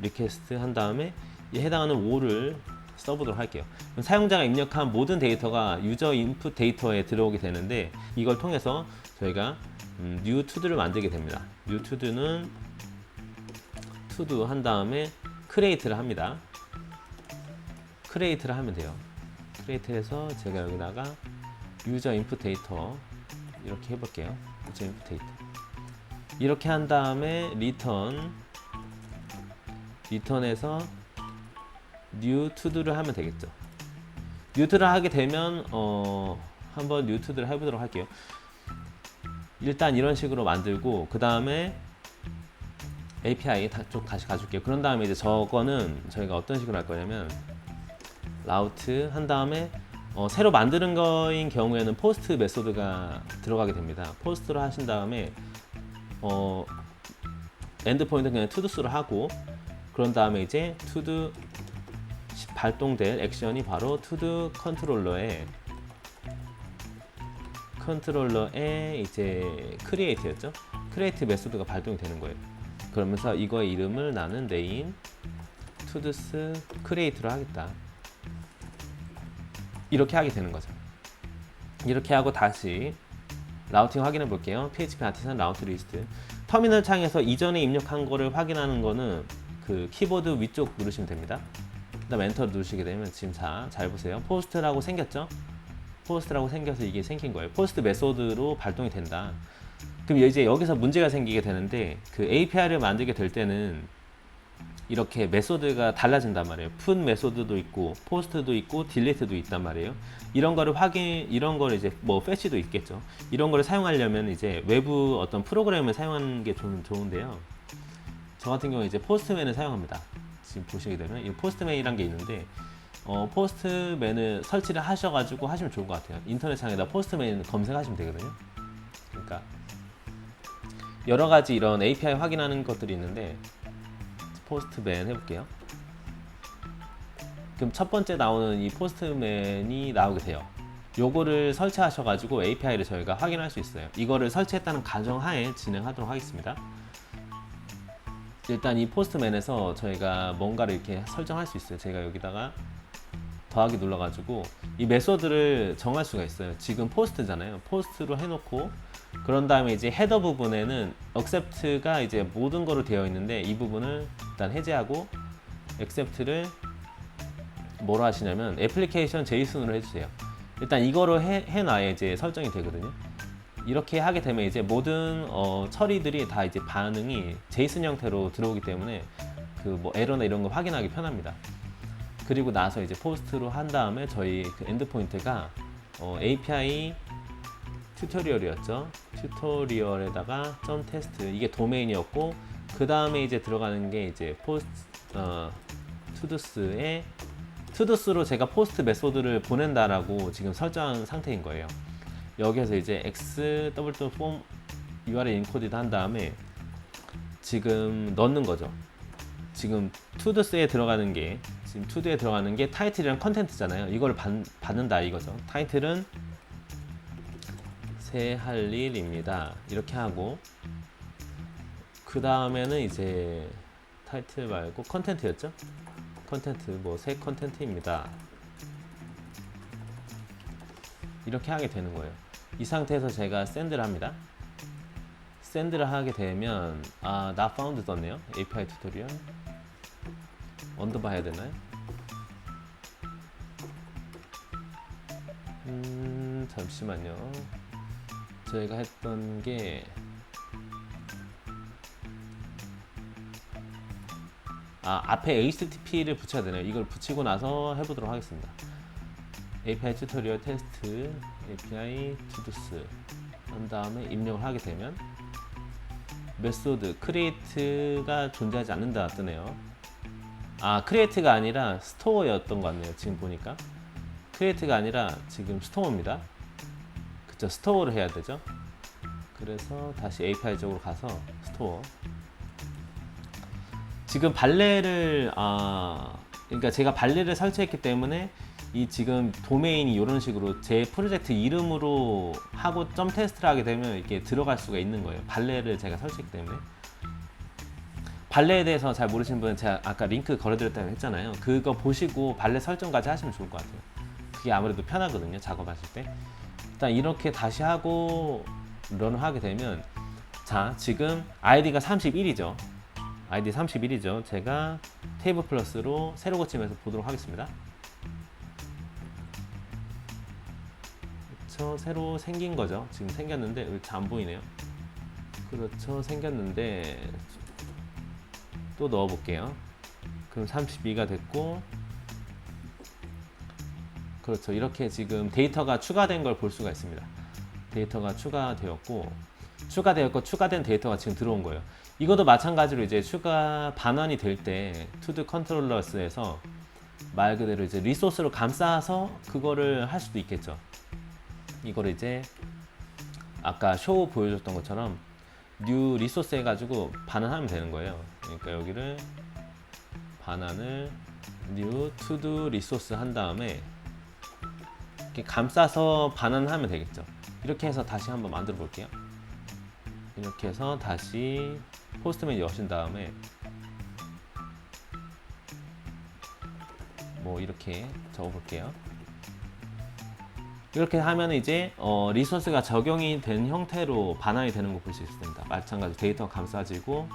Speaker 1: 리퀘스트 한 다음에 해당하는 오를 써보도록 할게요. 그럼 사용자가 입력한 모든 데이터가 유저 인풋 데이터에 들어오게 되는데 이걸 통해서 저희가 new to도를 만들게 됩니다. new to는 to 한 다음에 create를 합니다. create를 하면 돼요. create에서 제가 여기다가 유저 인풋 데이터 이렇게 해볼게요. 유저 인풋 데이터 이렇게 한 다음에 return에서 new to를 하면 되겠죠. new to를 하게 되면 한번 new to를 해보도록 할게요. 일단 이런 식으로 만들고 그 다음에 API 쪽 다시 가줄게요. 그런 다음에 이제 저거는 저희가 어떤 식으로 할 거냐면 라우트 한 다음에 새로 만드는 거인 경우에는 포스트 메소드가 들어가게 됩니다. 포스트로 하신 다음에 엔드 포인트 그냥 투두스로 하고 그런 다음에 이제 투두 발동될 액션이 바로 투두 컨트롤러에 이제 크리에이트였죠. 크리에이트 메소드가 발동이 되는 거예요. 그러면서 이거의 이름을 나는 name todos create로 하겠다. 이렇게 하게 되는 거죠. 이렇게 하고 다시 라우팅 확인해 볼게요. PHP 아티산 라우트 리스트. 터미널 창에서 이전에 입력한 거를 확인하는 거는 그 키보드 위쪽 누르시면 됩니다. 그다음 엔터 누르시게 되면 지금 잘 보세요. 포스트라고 생겼죠? 포스트라고 생겨서 이게 생긴 거예요. 포스트 메소드로 발동이 된다. 그럼 이제 여기서 문제가 생기게 되는데 그 API를 만들게 될 때는 이렇게 메소드가 달라진단 말이에요. put 메소드도 있고 포스트도 있고 딜리트도 있단 말이에요. 이런 거를 이런 거를 이제 뭐 fetch도 있겠죠. 이런 거를 사용하려면 이제 외부 어떤 프로그램을 사용하는 게 좀 좋은데요. 저 같은 경우에 이제 포스트맨을 사용합니다. 지금 보시게 되면 이 포스트맨이란 게 있는데 포스트맨을 설치를 하셔가지고 하시면 좋을 것 같아요. 인터넷 창에다 포스트맨 검색하시면 되거든요. 그러니까 여러 가지 이런 API 확인하는 것들이 있는데 포스트맨 해볼게요. 그럼 첫 번째 나오는 이 포스트맨이 나오게 돼요. 요거를 설치하셔가지고 API를 저희가 확인할 수 있어요. 이거를 설치했다는 가정하에 진행하도록 하겠습니다. 일단 이 포스트맨에서 저희가 뭔가를 이렇게 설정할 수 있어요. 제가 여기다가 더하기 눌러가지고 이 메소드를 정할 수가 있어요. 지금 포스트잖아요. 포스트로 해놓고 그런 다음에 이제 헤더 부분에는 accept가 이제 모든 거로 되어 있는데 이 부분을 일단 해제하고 accept를 뭐로 하시냐면 애플리케이션 제이슨으로 해주세요. 일단 이거로 해놔야 이제 설정이 되거든요. 이렇게 하게 되면 이제 모든 처리들이 다 이제 반응이 제이슨 형태로 들어오기 때문에 그 뭐 에러나 이런 거 확인하기 편합니다. 그리고 나서 이제 포스트로 한 다음에 저희 그 엔드포인트가 API 튜토리얼이었죠. 튜토리얼에다가 점 테스트 이게 도메인이었고 그 다음에 이제 들어가는 게 이제 투두스로 제가 포스트 메소드를 보낸다라고 지금 설정한 상태인 거예요. 여기에서 이제 x form URL 인코디드 한 다음에 지금 넣는 거죠. 지금 투두스에 들어가는 게 지금 투두에 들어가는 게 타이틀이랑 컨텐트잖아요. 이걸 받는다 이거죠. 타이틀은 새 할 일입니다. 이렇게 하고 그 다음에는 이제 타이틀 말고 컨텐트였죠. 컨텐트 뭐 새 컨텐트입니다. 이렇게 하게 되는 거예요. 이 상태에서 제가 샌드를 합니다. 샌드를 하게 되면 not found 떴네요. API 튜토리얼 언더바 해야 되나요? 잠시만요. 저희가 했던 게 앞에 HTTP를 붙여야 되네요. 이걸 붙이고 나서 해보도록 하겠습니다. API 튜토리얼 테스트 API 투두스 한 다음에 입력을 하게 되면 메소드 create가 존재하지 않는다 뜨네요. create가 아니라 스토어였던 것 같네요. 지금 보니까 create가 아니라 지금 스토어입니다. 그쵸, 스토어를 해야 되죠. 그래서 다시 API 쪽으로 가서 스토어. 지금 발레를 그러니까 제가 발레를 설치했기 때문에 이 지금 도메인이 이런 식으로 제 프로젝트 이름으로 하고 점 테스트를 하게 되면 이렇게 들어갈 수가 있는 거예요. 발레를 제가 설치했기 때문에. 발레에 대해서 잘 모르시는 분은 제가 아까 링크 걸어드렸다고 했잖아요. 그거 보시고 발레 설정까지 하시면 좋을 것 같아요. 그게 아무래도 편하거든요. 작업하실 때. 일단 이렇게 다시 하고 런을 하게 되면 자 지금 아이디가 31이죠. 아이디 31이죠. 제가 테이블 플러스로 새로 고치면서 보도록 하겠습니다. 그렇죠. 새로 생긴 거죠. 지금 생겼는데 잘 안 보이네요. 그렇죠. 생겼는데 또 넣어 볼게요. 그럼 32가 됐고 그렇죠. 이렇게 지금 데이터가 추가된 걸 볼 수가 있습니다. 데이터가 추가되었고 추가된 데이터가 지금 들어온 거예요. 이것도 마찬가지로 이제 추가 반환이 될 때 투두 컨트롤러스에서 말 그대로 이제 리소스로 감싸서 그거를 할 수도 있겠죠. 이거를 이제 아까 쇼 보여줬던 것처럼 뉴 리소스 해가지고 반환하면 되는 거예요. 그러니까 여기를 반환을 뉴 투두 리소스 한 다음에 이렇게 감싸서 반환하면 되겠죠. 이렇게 해서 다시 한번 만들어 볼게요. 이렇게 해서 다시 포스트맨 여신 다음에 뭐 이렇게 적어 볼게요. 이렇게 하면 이제 리소스가 적용이 된 형태로 반환이 되는 거 볼 수 있습니다. 마찬가지로 데이터가 감싸지고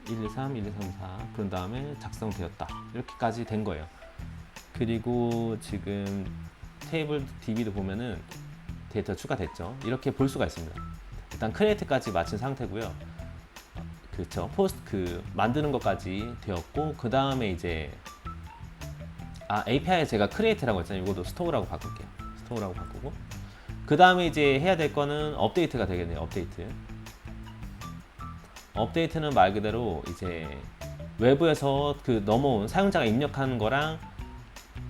Speaker 1: 1, 2, 3, 1, 2, 3, 4 그런 다음에 작성되었다. 이렇게까지 된 거예요. 그리고 지금 테이블 DB도 보면은 데이터 추가됐죠. 이렇게 볼 수가 있습니다. 일단 크리에이트까지 마친 상태고요. 그렇죠. 포스트 만드는 것까지 되었고 그 다음에 이제 API에 제가 크리에이트라고 했잖아요. 이것도 스토어라고 바꿀게요. 스토어라고 바꾸고 그 다음에 이제 해야 될 거는 업데이트가 되겠네요. 업데이트는 말 그대로 이제 외부에서 그 넘어온 사용자가 입력한 거랑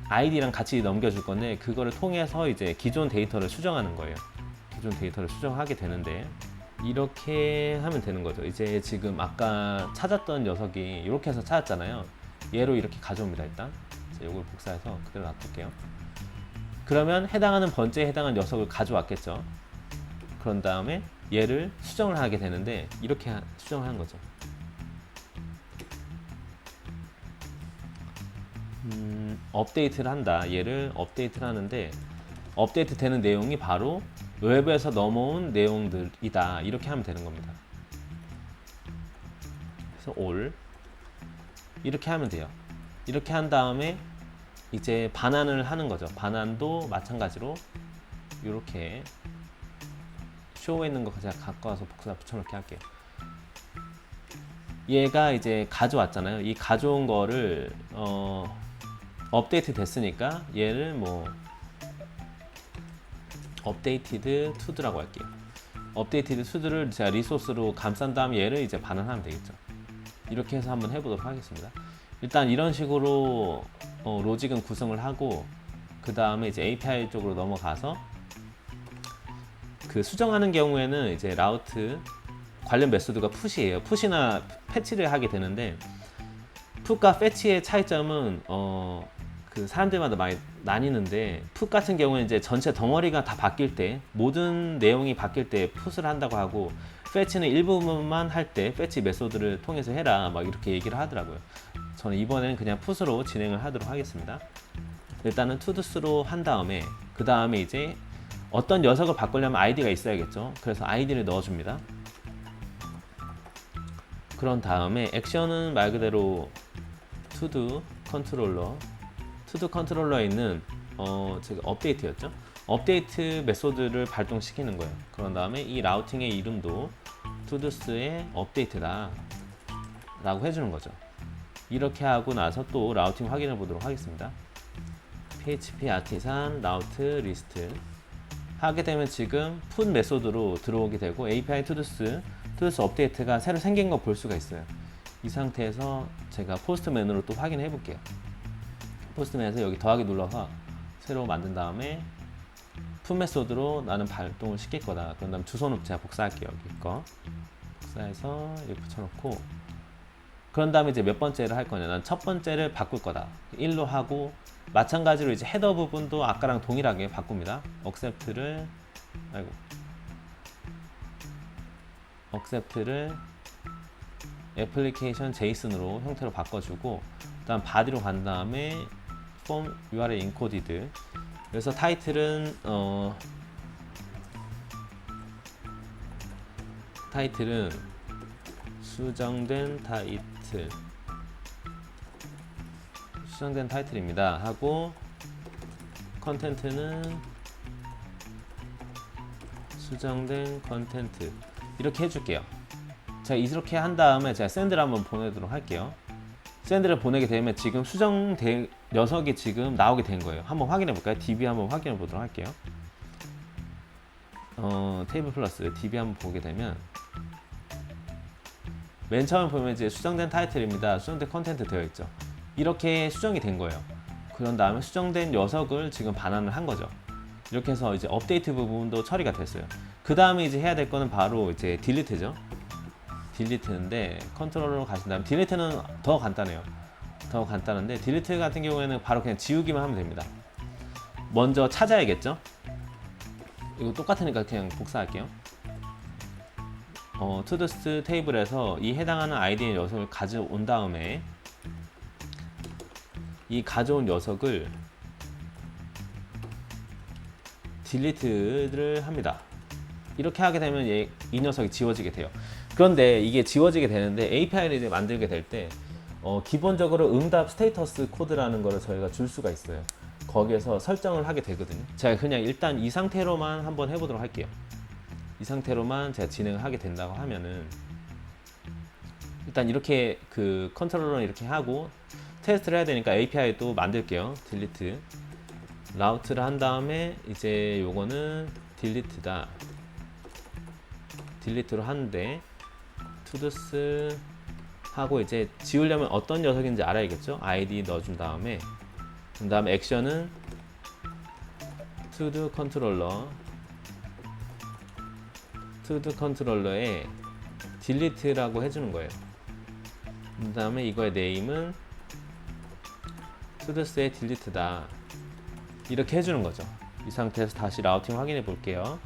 Speaker 1: 아이디랑 같이 넘겨줄 건데 그거를 통해서 이제 기존 데이터를 수정하는 거예요. 기존 데이터를 수정하게 되는데 이렇게 하면 되는 거죠. 이제 지금 아까 찾았던 녀석이 이렇게 해서 찾았잖아요. 얘로 이렇게 가져옵니다. 일단 이걸 복사해서 그대로 놔둘게요. 그러면 해당하는 번째에 해당하는 녀석을 가져왔겠죠. 그런 다음에 얘를 수정을 하게 되는데 이렇게 수정을 한 거죠. 업데이트를 한다. 얘를 업데이트를 하는데 업데이트 되는 내용이 바로 외부에서 넘어온 내용들이다. 이렇게 하면 되는 겁니다. 그래서 all 이렇게 하면 돼요. 이렇게 한 다음에 이제 반환을 하는 거죠. 반환도 마찬가지로 이렇게 쇼에 있는 거 제가 갖고 와서 복사 붙여놓게 할게요. 얘가 이제 가져왔잖아요. 이 가져온 거를 업데이트 됐으니까 얘를 뭐 업데이티드 투드라고 할게요. 업데이티드 투드를 제가 리소스로 감싼 다음 얘를 이제 반환하면 되겠죠. 이렇게 해서 한번 해보도록 하겠습니다. 일단 이런 식으로 로직은 구성을 하고 그 다음에 이제 API 쪽으로 넘어가서 그 수정하는 경우에는 이제 라우트 관련 메소드가 푸시예요. 푸시나 패치를 하게 되는데 푸과 패치의 차이점은 그 사람들마다 많이 나뉘는데 풋 같은 경우는 이제 전체 덩어리가 다 바뀔 때 모든 내용이 바뀔 때 풋을 한다고 하고 패치는 일부분만 할 때 패치 메소드를 통해서 해라 막 이렇게 얘기를 하더라고요. 저는 이번에는 그냥 풋으로 진행을 하도록 하겠습니다. 일단은 투두스로 한 다음에 그 다음에 이제 어떤 녀석을 바꾸려면 아이디가 있어야겠죠. 그래서 아이디를 넣어줍니다. 그런 다음에 액션은 말 그대로 투두 컨트롤러에 있는 제가 업데이트였죠. 업데이트 메소드를 발동시키는 거예요. 그런 다음에 이 라우팅의 이름도 투두스의 업데이트다 라고 해주는 거죠. 이렇게 하고 나서 또 라우팅 확인해 보도록 하겠습니다. php 아티산 라우트 리스트 하게 되면 지금 풋 메소드로 들어오게 되고 API 투두스 업데이트가 새로 생긴 거 볼 수가 있어요. 이 상태에서 제가 포스트맨으로 또 확인해 볼게요. 포스트맨에서 여기 더하기 눌러서 새로 만든 다음에 풋 메소드로 나는 발동을 시킬 거다. 그런 다음 주소는 제가 복사할게요. 여기 거 복사해서 이렇게 붙여놓고 그런 다음에 이제 몇 번째를 할 거냐. 난 첫 번째를 바꿀 거다. 1로 하고 마찬가지로 이제 헤더 부분도 아까랑 동일하게 바꿉니다. accept를 애플리케이션 JSON으로 형태로 바꿔주고 그다음 body로 간 다음에 form URL encoded 그래서 타이틀은 수정된 타이틀입니다 하고 컨텐트는 수정된 컨텐트 이렇게 해줄게요. 자, 이렇게 한 다음에 제가 샌드를 한번 보내도록 할게요. 샌드를 보내게 되면 지금 수정된 녀석이 지금 나오게 된 거예요. 한번 확인해 볼까요? DB 한번 확인해 보도록 할게요. 테이블 플러스 DB 한번 보게 되면 맨 처음 보면 이제 수정된 타이틀입니다. 수정된 컨텐트 되어 있죠. 이렇게 수정이 된 거예요. 그런 다음에 수정된 녀석을 지금 반환을 한 거죠. 이렇게 해서 이제 업데이트 부분도 처리가 됐어요. 그 다음에 이제 해야 될 거는 바로 이제 딜리트죠. 딜리트인데 컨트롤러로 가신 다음 딜리트는 더 간단해요. 더 간단한데 딜리트 같은 경우에는 바로 그냥 지우기만 하면 됩니다. 먼저 찾아야겠죠. 이거 똑같으니까 그냥 복사할게요. 투두스 테이블에서 이 해당하는 아이디의 녀석을 가져온 다음에 이 가져온 녀석을 딜리트를 합니다. 이렇게 하게 되면 이 녀석이 지워지게 돼요. 그런데 이게 지워지게 되는데 API를 이제 만들게 될 때 기본적으로 응답 스테이터스 코드라는 거를 저희가 줄 수가 있어요. 거기에서 설정을 하게 되거든요. 제가 그냥 일단 이 상태로만 한번 해보도록 할게요. 이 상태로만 제가 진행을 하게 된다고 하면은 일단 이렇게 그 컨트롤러는 이렇게 하고 테스트를 해야 되니까 API 또 만들게요. 딜리트 라우트를 한 다음에 이제 요거는 딜리트다. 딜리트로 하는데 투두스 하고 이제 지우려면 어떤 녀석인지 알아야겠죠. ID 넣어준 다음에 그 다음에 액션은 투두 컨트롤러에 딜리트라고 해주는 거예요. 그 다음에 이거의 네임은 투두스의 딜리트다. 이렇게 해주는 거죠. 이 상태에서 다시 라우팅 확인해 볼게요.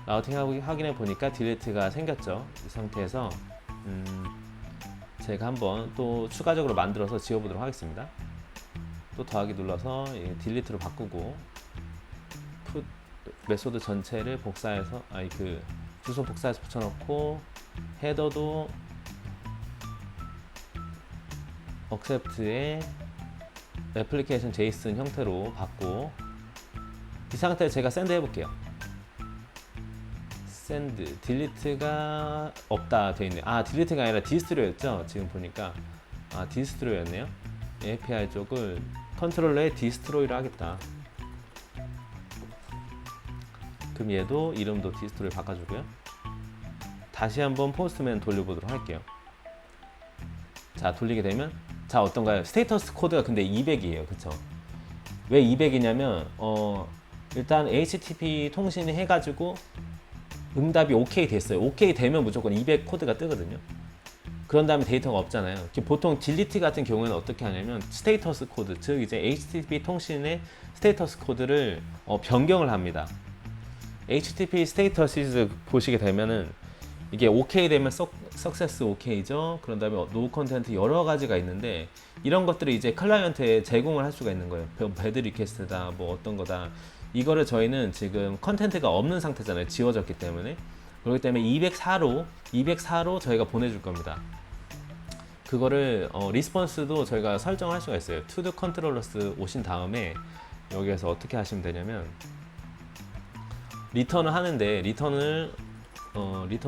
Speaker 1: 라우팅 확인해 보니까 딜리트가 생겼죠. 이 상태에서 제가 한번 또 추가적으로 만들어서 지워보도록 하겠습니다. 또 더하기 눌러서 딜리트로 바꾸고 풋 메소드 전체를 복사해서 주소 복사해서 붙여놓고 헤더도 accept에 애플리케이션 JSON 형태로 받고 이 상태에 제가 샌드 해볼게요. 샌드 딜리트가 없다 돼 있네요. 딜리트가 아니라 디스트로였죠. 지금 보니까 디스트로였네요. API 쪽을 컨트롤러에 디스트로이를 하겠다. 그럼 얘도 이름도 디스트로이 바꿔주고요. 다시 한번 포스트맨 돌려보도록 할게요. 자, 돌리게 되면 어떤가요? 스테이터스 코드가 근데 200이에요. 그쵸? 왜 200이냐면 일단 HTTP 통신을 해가지고 응답이 OK 됐어요. OK 되면 무조건 200 코드가 뜨거든요. 그런 다음에 데이터가 없잖아요. 보통 딜리트 같은 경우에는 어떻게 하냐면 스테이터스 코드, 즉 이제 HTTP 통신의 스테이터스 코드를 변경을 합니다. HTTP 스테이터스 보시게 되면은 이게 OK 되면 석세스 OK죠. 그런 다음에 노 컨텐트 여러 가지가 있는데 이런 것들을 이제 클라이언트에 제공을 할 수가 있는 거예요. 배드 리퀘스트다, 뭐 어떤 거다. 이거를 저희는 지금 컨텐트가 없는 상태잖아요. 지워졌기 때문에. 그렇기 때문에 204로 저희가 보내줄 겁니다. 그거를 리스폰스도 저희가 설정할 수가 있어요. 투 더 컨트롤러스 오신 다음에 여기에서 어떻게 하시면 되냐면 리턴을 하는데 리턴을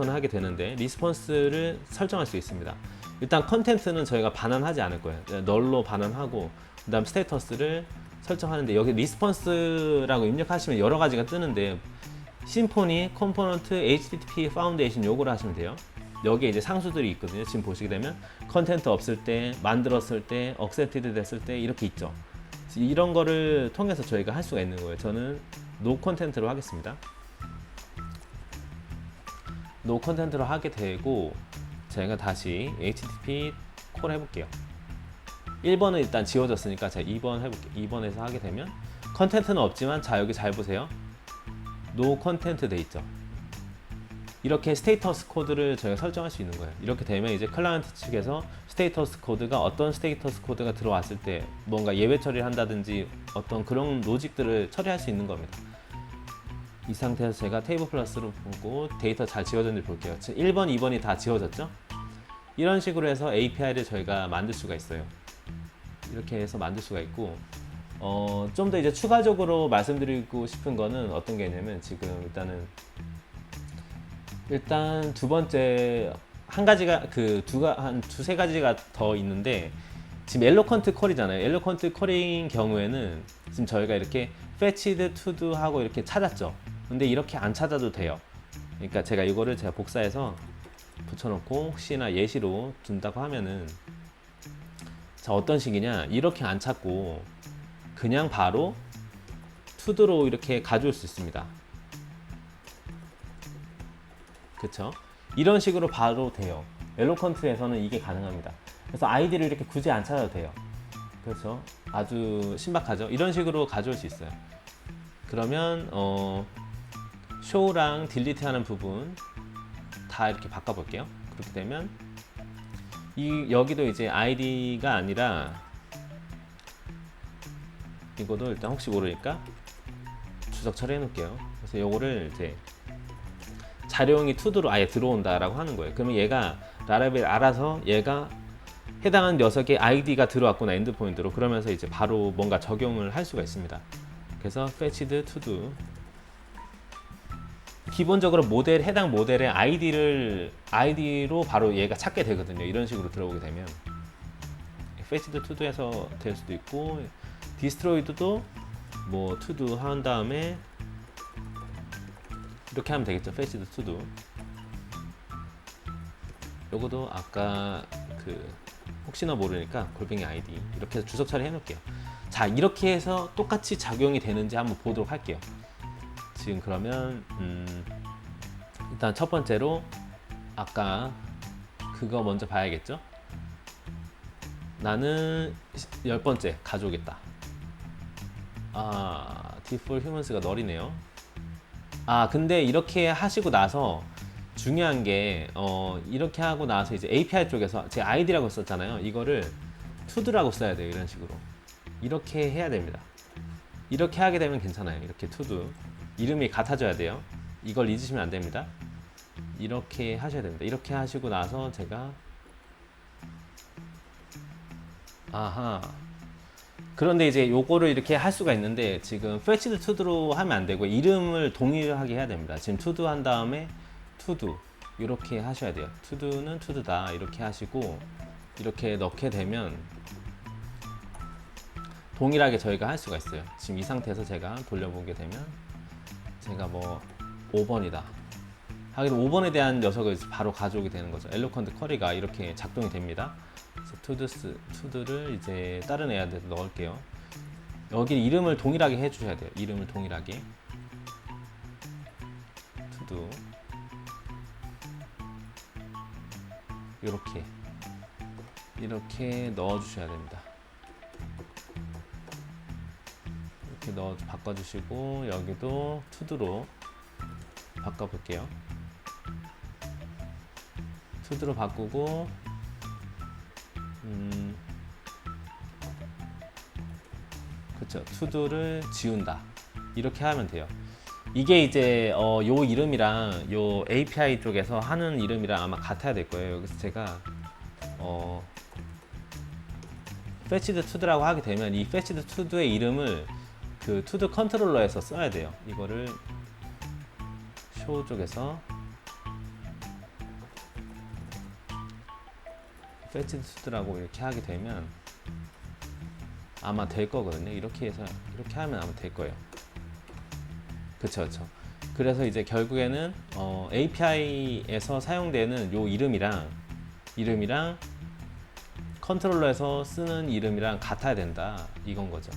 Speaker 1: 하게 되는데 리스폰스를 설정할 수 있습니다. 일단 컨텐트는 저희가 반환하지 않을 거예요. 널로 반환하고 그 다음 스테이터스를 설정하는데 여기 리스폰스라고 입력하시면 여러 가지가 뜨는데 심포니, 컴포넌트, HTTP 파운데이션 요거를 하시면 돼요. 여기에 이제 상수들이 있거든요. 지금 보시게 되면 컨텐트 없을 때, 만들었을 때, 억셉티드 됐을 때 이렇게 있죠. 이런 거를 통해서 저희가 할 수가 있는 거예요. 저는 노 컨텐트로 하겠습니다. 노 컨텐트로 하게 되고 제가 다시 HTTP 콜 해볼게요. 1번은 일단 지워졌으니까 제가 2번 해볼게요. 2번에서 하게 되면 컨텐트는 없지만 자 여기 잘 보세요. 노 컨텐트 돼 있죠. 이렇게 스테이터스 코드를 저희가 설정할 수 있는 거예요. 이렇게 되면 이제 클라이언트 측에서 스테이터스 코드가 어떤 스테이터스 코드가 들어왔을 때 뭔가 예외 처리를 한다든지 어떤 그런 로직들을 처리할 수 있는 겁니다. 이 상태에서 제가 테이블 플러스로 보고 데이터 잘 지워졌는지 볼게요. 1번, 2번이 다 지워졌죠? 이런 식으로 해서 API를 저희가 만들 수가 있어요. 이렇게 해서 만들 수가 있고 좀 더 이제 추가적으로 말씀드리고 싶은 거는 어떤 게 있냐면 지금 일단 두 번째 한 가지가 한 두세 가지가 더 있는데 지금 엘로컨트 컬이잖아요. 엘로컨트 컬인 경우에는 지금 저희가 이렇게 fetched to 하고 이렇게 찾았죠. 근데 이렇게 안 찾아도 돼요. 그러니까 제가 이거를 복사해서 붙여놓고 혹시나 예시로 둔다고 하면은 자 어떤 식이냐 이렇게 안 찾고 그냥 바로 to도로 이렇게 가져올 수 있습니다. 그쵸? 이런 식으로 바로 돼요. 엘로컨트에서는 이게 가능합니다. 그래서 아이디를 이렇게 굳이 안 찾아도 돼요. 그렇죠? 아주 신박하죠? 이런 식으로 가져올 수 있어요. 그러면 show랑 delete 하는 부분 다 이렇게 바꿔볼게요. 그렇게 되면 여기도 이제 id가 아니라 이거도 일단 혹시 모르니까 주석 처리해 놓을게요. 그래서 요거를 이제 자료형이 to도로 아예 들어온다라고 하는 거예요. 그러면 얘가 라라벨 알아서 얘가 해당하는 녀석의 id가 들어왔구나 엔드포인트로 그러면서 이제 바로 뭔가 적용을 할 수가 있습니다. 그래서 fetched to 기본적으로 해당 모델의 id로 바로 얘가 찾게 되거든요. 이런 식으로 들어오게 되면 fetched to도해서 될 수도 있고 destroyed도 뭐 to 한 다음에 이렇게 하면 되겠죠. fetched to 요거도 아까 혹시나 모르니까 골뱅이 아이디 이렇게 해서 주석 처리 해놓을게요. 자 이렇게 해서 똑같이 작용이 되는지 한번 보도록 할게요. 지금 그러면 일단 첫 번째로 아까 그거 먼저 봐야겠죠. 나는 10번째 가져오겠다. default humans가 널이네요. 근데 이렇게 하시고 나서 중요한 게 이렇게 하고 나서 이제 API 쪽에서 제 아이디라고 썼잖아요. 이거를 to도라고 써야 돼요. 이런 식으로 이렇게 해야 됩니다. 이렇게 하게 되면 괜찮아요. 이렇게 to-do 이름이 같아져야 돼요. 이걸 잊으시면 안 됩니다. 이렇게 하셔야 됩니다. 이렇게 하시고 나서 제가 그런데 이제 요거를 이렇게 할 수가 있는데 지금 fetched to도로 하면 안 되고 이름을 동일하게 해야 됩니다. 지금 to-do 한 다음에 to-do 이렇게 하셔야 돼요. to-do는 to-do다 이렇게 하시고 이렇게 넣게 되면 동일하게 저희가 할 수가 있어요. 지금 이 상태에서 제가 돌려보게 되면 제가 뭐 5번이다 하긴 5번에 대한 녀석을 바로 가져오게 되는 거죠. 엘로컨트 쿼리가 이렇게 작동이 됩니다. to도를 이제 다른 애한테 넣을게요. 여기 이름을 동일하게 해주셔야 돼요. 이름을 동일하게 to-do 이렇게 넣어주셔야 됩니다. 이렇게 바꿔주시고 여기도 to도로 바꿔볼게요. to도로 바꾸고 그쵸, to도를 지운다 이렇게 하면 돼요. 이게 이제 요 이름이랑 요 API 쪽에서 하는 이름이랑 아마 같아야 될 거예요. 여기서 제가 fetched to도라고 하게 되면 이 fetched to도의 이름을 그 to-do 컨트롤러에서 써야 돼요. 이거를 show 쪽에서 fetched to도라고 이렇게 하게 되면 아마 될 거거든요. 이렇게 해서 이렇게 하면 아마 될 거예요. 그쵸. 그래서 이제 결국에는 API에서 사용되는 요 이름이랑 컨트롤러에서 쓰는 이름이랑 같아야 된다 이건 거죠.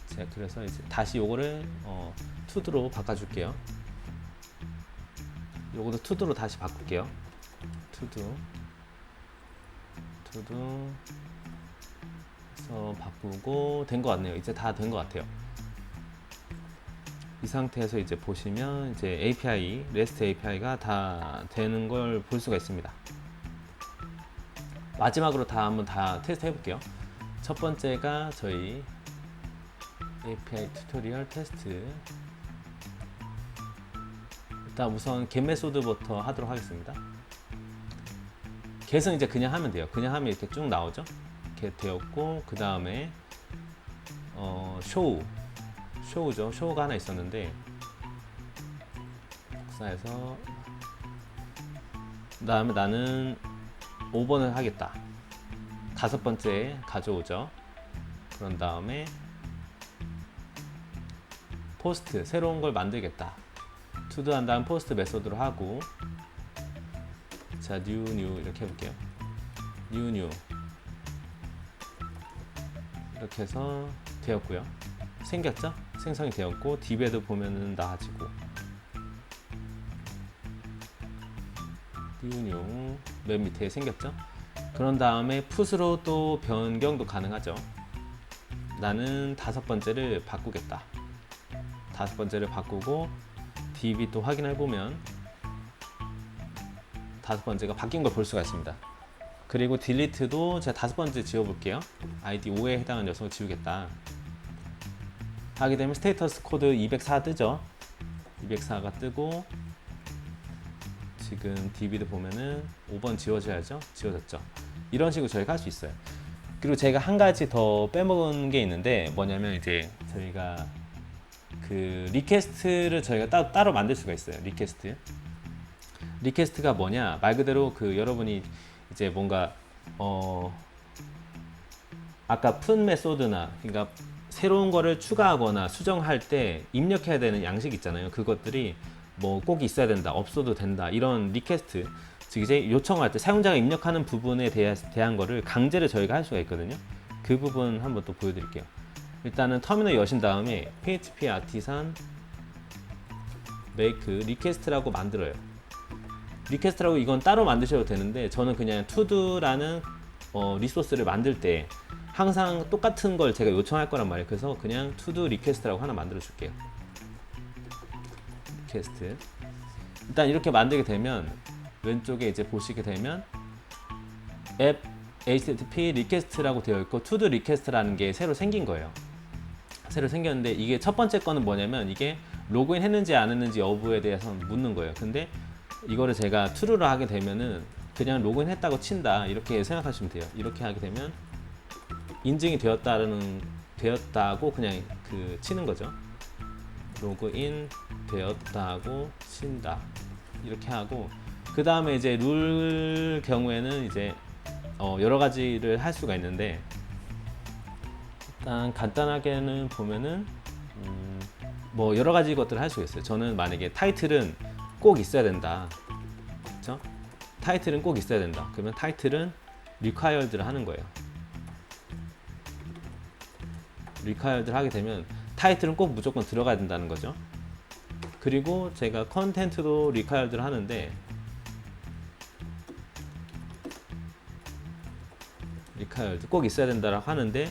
Speaker 1: 제가 그래서 이제 다시 요거를 to도로 바꿔줄게요. 요것도 to도로 다시 바꿀게요. to-do 해서 바꾸고 된 것 같네요. 이제 다 된 것 같아요. 이 상태에서 이제 보시면 이제 API, REST API가 다 되는 걸 볼 수가 있습니다. 마지막으로 한번 테스트 해볼게요. 첫 번째가 저희 API 튜토리얼 테스트. 일단 우선 get 메소드부터 하도록 하겠습니다. get은 이제 그냥 하면 돼요. 그냥 하면 이렇게 쭉 나오죠. get 되었고 그 다음에 show죠. show가 하나 있었는데 복사해서 그 다음에 나는 5번을 하겠다. 다섯 번째 가져오죠. 그런 다음에 포스트 새로운 걸 만들겠다. to-do 한 다음 포스트 메소드로 하고 자 new 이렇게 해볼게요. new 이렇게 해서 되었고요. 생겼죠? 생성이 되었고 db에도 보면은 나아지고 new 맨 밑에 생겼죠? 그런 다음에 put으로 또 변경도 가능하죠. 나는 다섯 번째를 바꾸겠다. 다섯 번째를 바꾸고 db 또 확인해 보면 다섯 번째가 바뀐 걸 볼 수가 있습니다. 그리고 delete도 제가 다섯 번째 지워볼게요. id 5에 해당하는 녀석을 지우겠다 하게 되면 스테이터스 코드 204 뜨죠. 204가 뜨고 지금 db도 보면은 5번 지워져야죠. 지워졌죠. 이런 식으로 저희가 할 수 있어요. 그리고 제가 한 가지 더 빼먹은 게 있는데 뭐냐면 이제 저희가 그 리퀘스트를 저희가 따로 만들 수가 있어요. 리퀘스트가 뭐냐, 말 그대로 그 여러분이 이제 뭔가 아까 푼 메소드나 그러니까 새로운 거를 추가하거나 수정할 때 입력해야 되는 양식 있잖아요. 그것들이 뭐 꼭 있어야 된다, 없어도 된다, 이런 리퀘스트, 즉 이제 요청할 때 사용자가 입력하는 부분에 대한 거를 강제로 저희가 할 수가 있거든요. 그 부분 한번 또 보여드릴게요. 일단은 터미널 여신 다음에 php artisan make request라고 만들어요. 리퀘스트라고 이건 따로 만드셔도 되는데 저는 그냥 todo라는 리소스를 만들 때 항상 똑같은 걸 제가 요청할 거란 말이에요. 그래서 그냥 to-do request라고 하나 만들어 줄게요. 리퀘스트. 일단 이렇게 만들게 되면 왼쪽에 이제 보시게 되면 app http request라고 되어 있고 to-do request라는 게 새로 생긴 거예요. 새로 생겼는데 이게 첫 번째 거는 뭐냐면 이게 로그인 했는지 안 했는지 여부에 대해서 묻는 거예요. 근데 이거를 제가 true로 하게 되면은 그냥 로그인 했다고 친다 이렇게 생각하시면 돼요. 이렇게 하게 되면 인증이 되었다고 그냥 그 치는 거죠. 로그인 되었다고 친다 이렇게 하고, 그 다음에 이제 룰 경우에는 이제 여러 가지를 할 수가 있는데, 일단 간단하게는 보면은 뭐 여러 가지 것들을 할 수가 있어요. 저는 만약에 타이틀은 꼭 있어야 된다, 그렇죠? 타이틀은 꼭 있어야 된다. 그러면 타이틀은 required를 하는 거예요. required를 하게 되면 타이틀은 꼭 무조건 들어가야 된다는 거죠. 그리고 제가 컨텐트도 required를 하는데, required 꼭 있어야 된다라고 하는데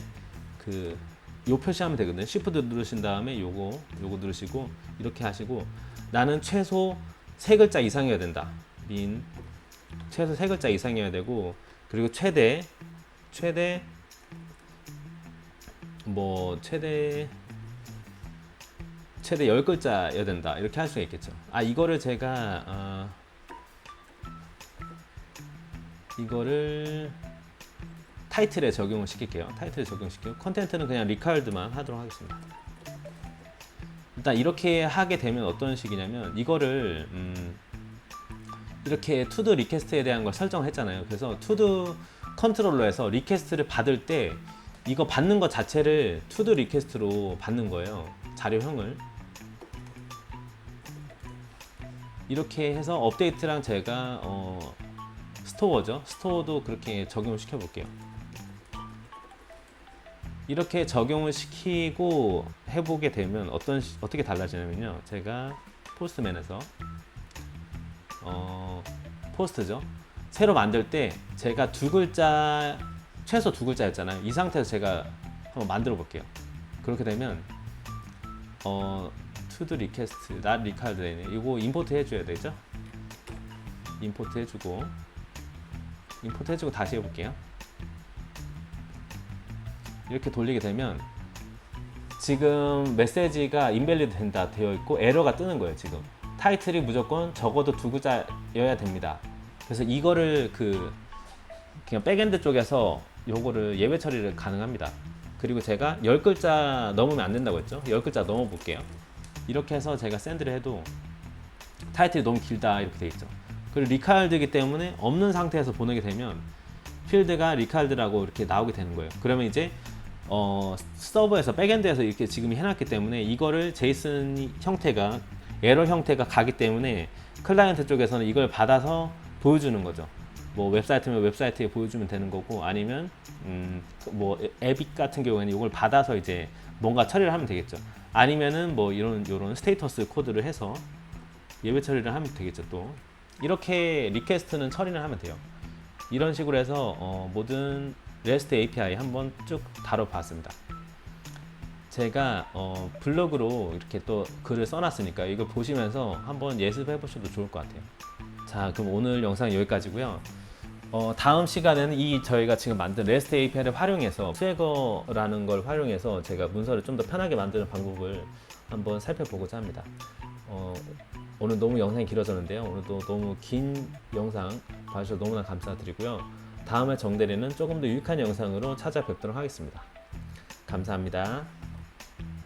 Speaker 1: 요 표시하면 되거든요. Shift 누르신 다음에 요거 누르시고 이렇게 하시고, 나는 최소 3글자 이상이어야 된다. 최소 3글자 이상이어야 되고, 그리고 최대 10글자여야 된다. 이렇게 할 수가 있겠죠. 이거를 제가 이거를 타이틀에 적용을 시킬게요. 타이틀에 적용시키고 컨텐트는 그냥 required만 하도록 하겠습니다. 일단 이렇게 하게 되면 어떤 식이냐면, 이거를 이렇게 to-do request에 대한 걸 설정을 했잖아요. 그래서 to-do 컨트롤러에서 리퀘스트를 받을 때 이거 받는 것 자체를 to-do request로 받는 거예요. 자료형을 이렇게 해서 업데이트랑 제가 스토어죠. 스토어도 그렇게 적용을 시켜 볼게요. 이렇게 적용을 시키고 해보게 되면 어떻게 달라지냐면요. 제가 포스트맨에서 포스트죠. 새로 만들 때 제가 최소 2글자였잖아요. 이 상태에서 제가 한번 만들어 볼게요. 그렇게 되면 to-do request, not required 되네. 이거 임포트 해줘야 되죠. 임포트 해주고 다시 해볼게요. 이렇게 돌리게 되면 지금 메시지가 invalid 된다 되어 있고 에러가 뜨는 거예요. 지금 타이틀이 무조건 적어도 2글자여야 됩니다. 그래서 이거를 그냥 백엔드 쪽에서 요거를 예외 처리를 가능합니다. 그리고 제가 10글자 넘으면 안 된다고 했죠. 10글자 넘어 볼게요. 이렇게 해서 제가 샌드를 해도 타이틀이 너무 길다 이렇게 돼 있죠. 그리고 리카일드이기 때문에 없는 상태에서 보내게 되면 필드가 리카일드라고 이렇게 나오게 되는 거예요. 그러면 이제 서버에서 백엔드에서 이렇게 지금 해놨기 때문에 이거를 제이슨 형태가 에러 형태가 가기 때문에 클라이언트 쪽에서는 이걸 받아서 보여주는 거죠. 뭐 웹사이트면 웹사이트에 보여주면 되는 거고, 아니면 뭐 앱 같은 경우에는 이걸 받아서 이제 뭔가 처리를 하면 되겠죠. 아니면은 뭐 이런 스테이터스 코드를 해서 예외 처리를 하면 되겠죠. 또 이렇게 리퀘스트는 처리를 하면 돼요. 이런 식으로 해서 모든 REST API 한번 쭉 다뤄봤습니다. 제가 블로그로 이렇게 또 글을 써놨으니까 이걸 보시면서 한번 예습해 보셔도 좋을 것 같아요. 자, 그럼 오늘 영상 여기까지고요. 다음 시간에는 저희가 지금 만든 REST API를 활용해서 스웨거라는 걸 활용해서 제가 문서를 좀 더 편하게 만드는 방법을 한번 살펴보고자 합니다. 오늘 너무 영상이 길어졌는데요. 오늘도 너무 긴 영상 봐주셔서 너무나 감사드리고요. 다음에 정대리는 조금 더 유익한 영상으로 찾아뵙도록 하겠습니다. 감사합니다.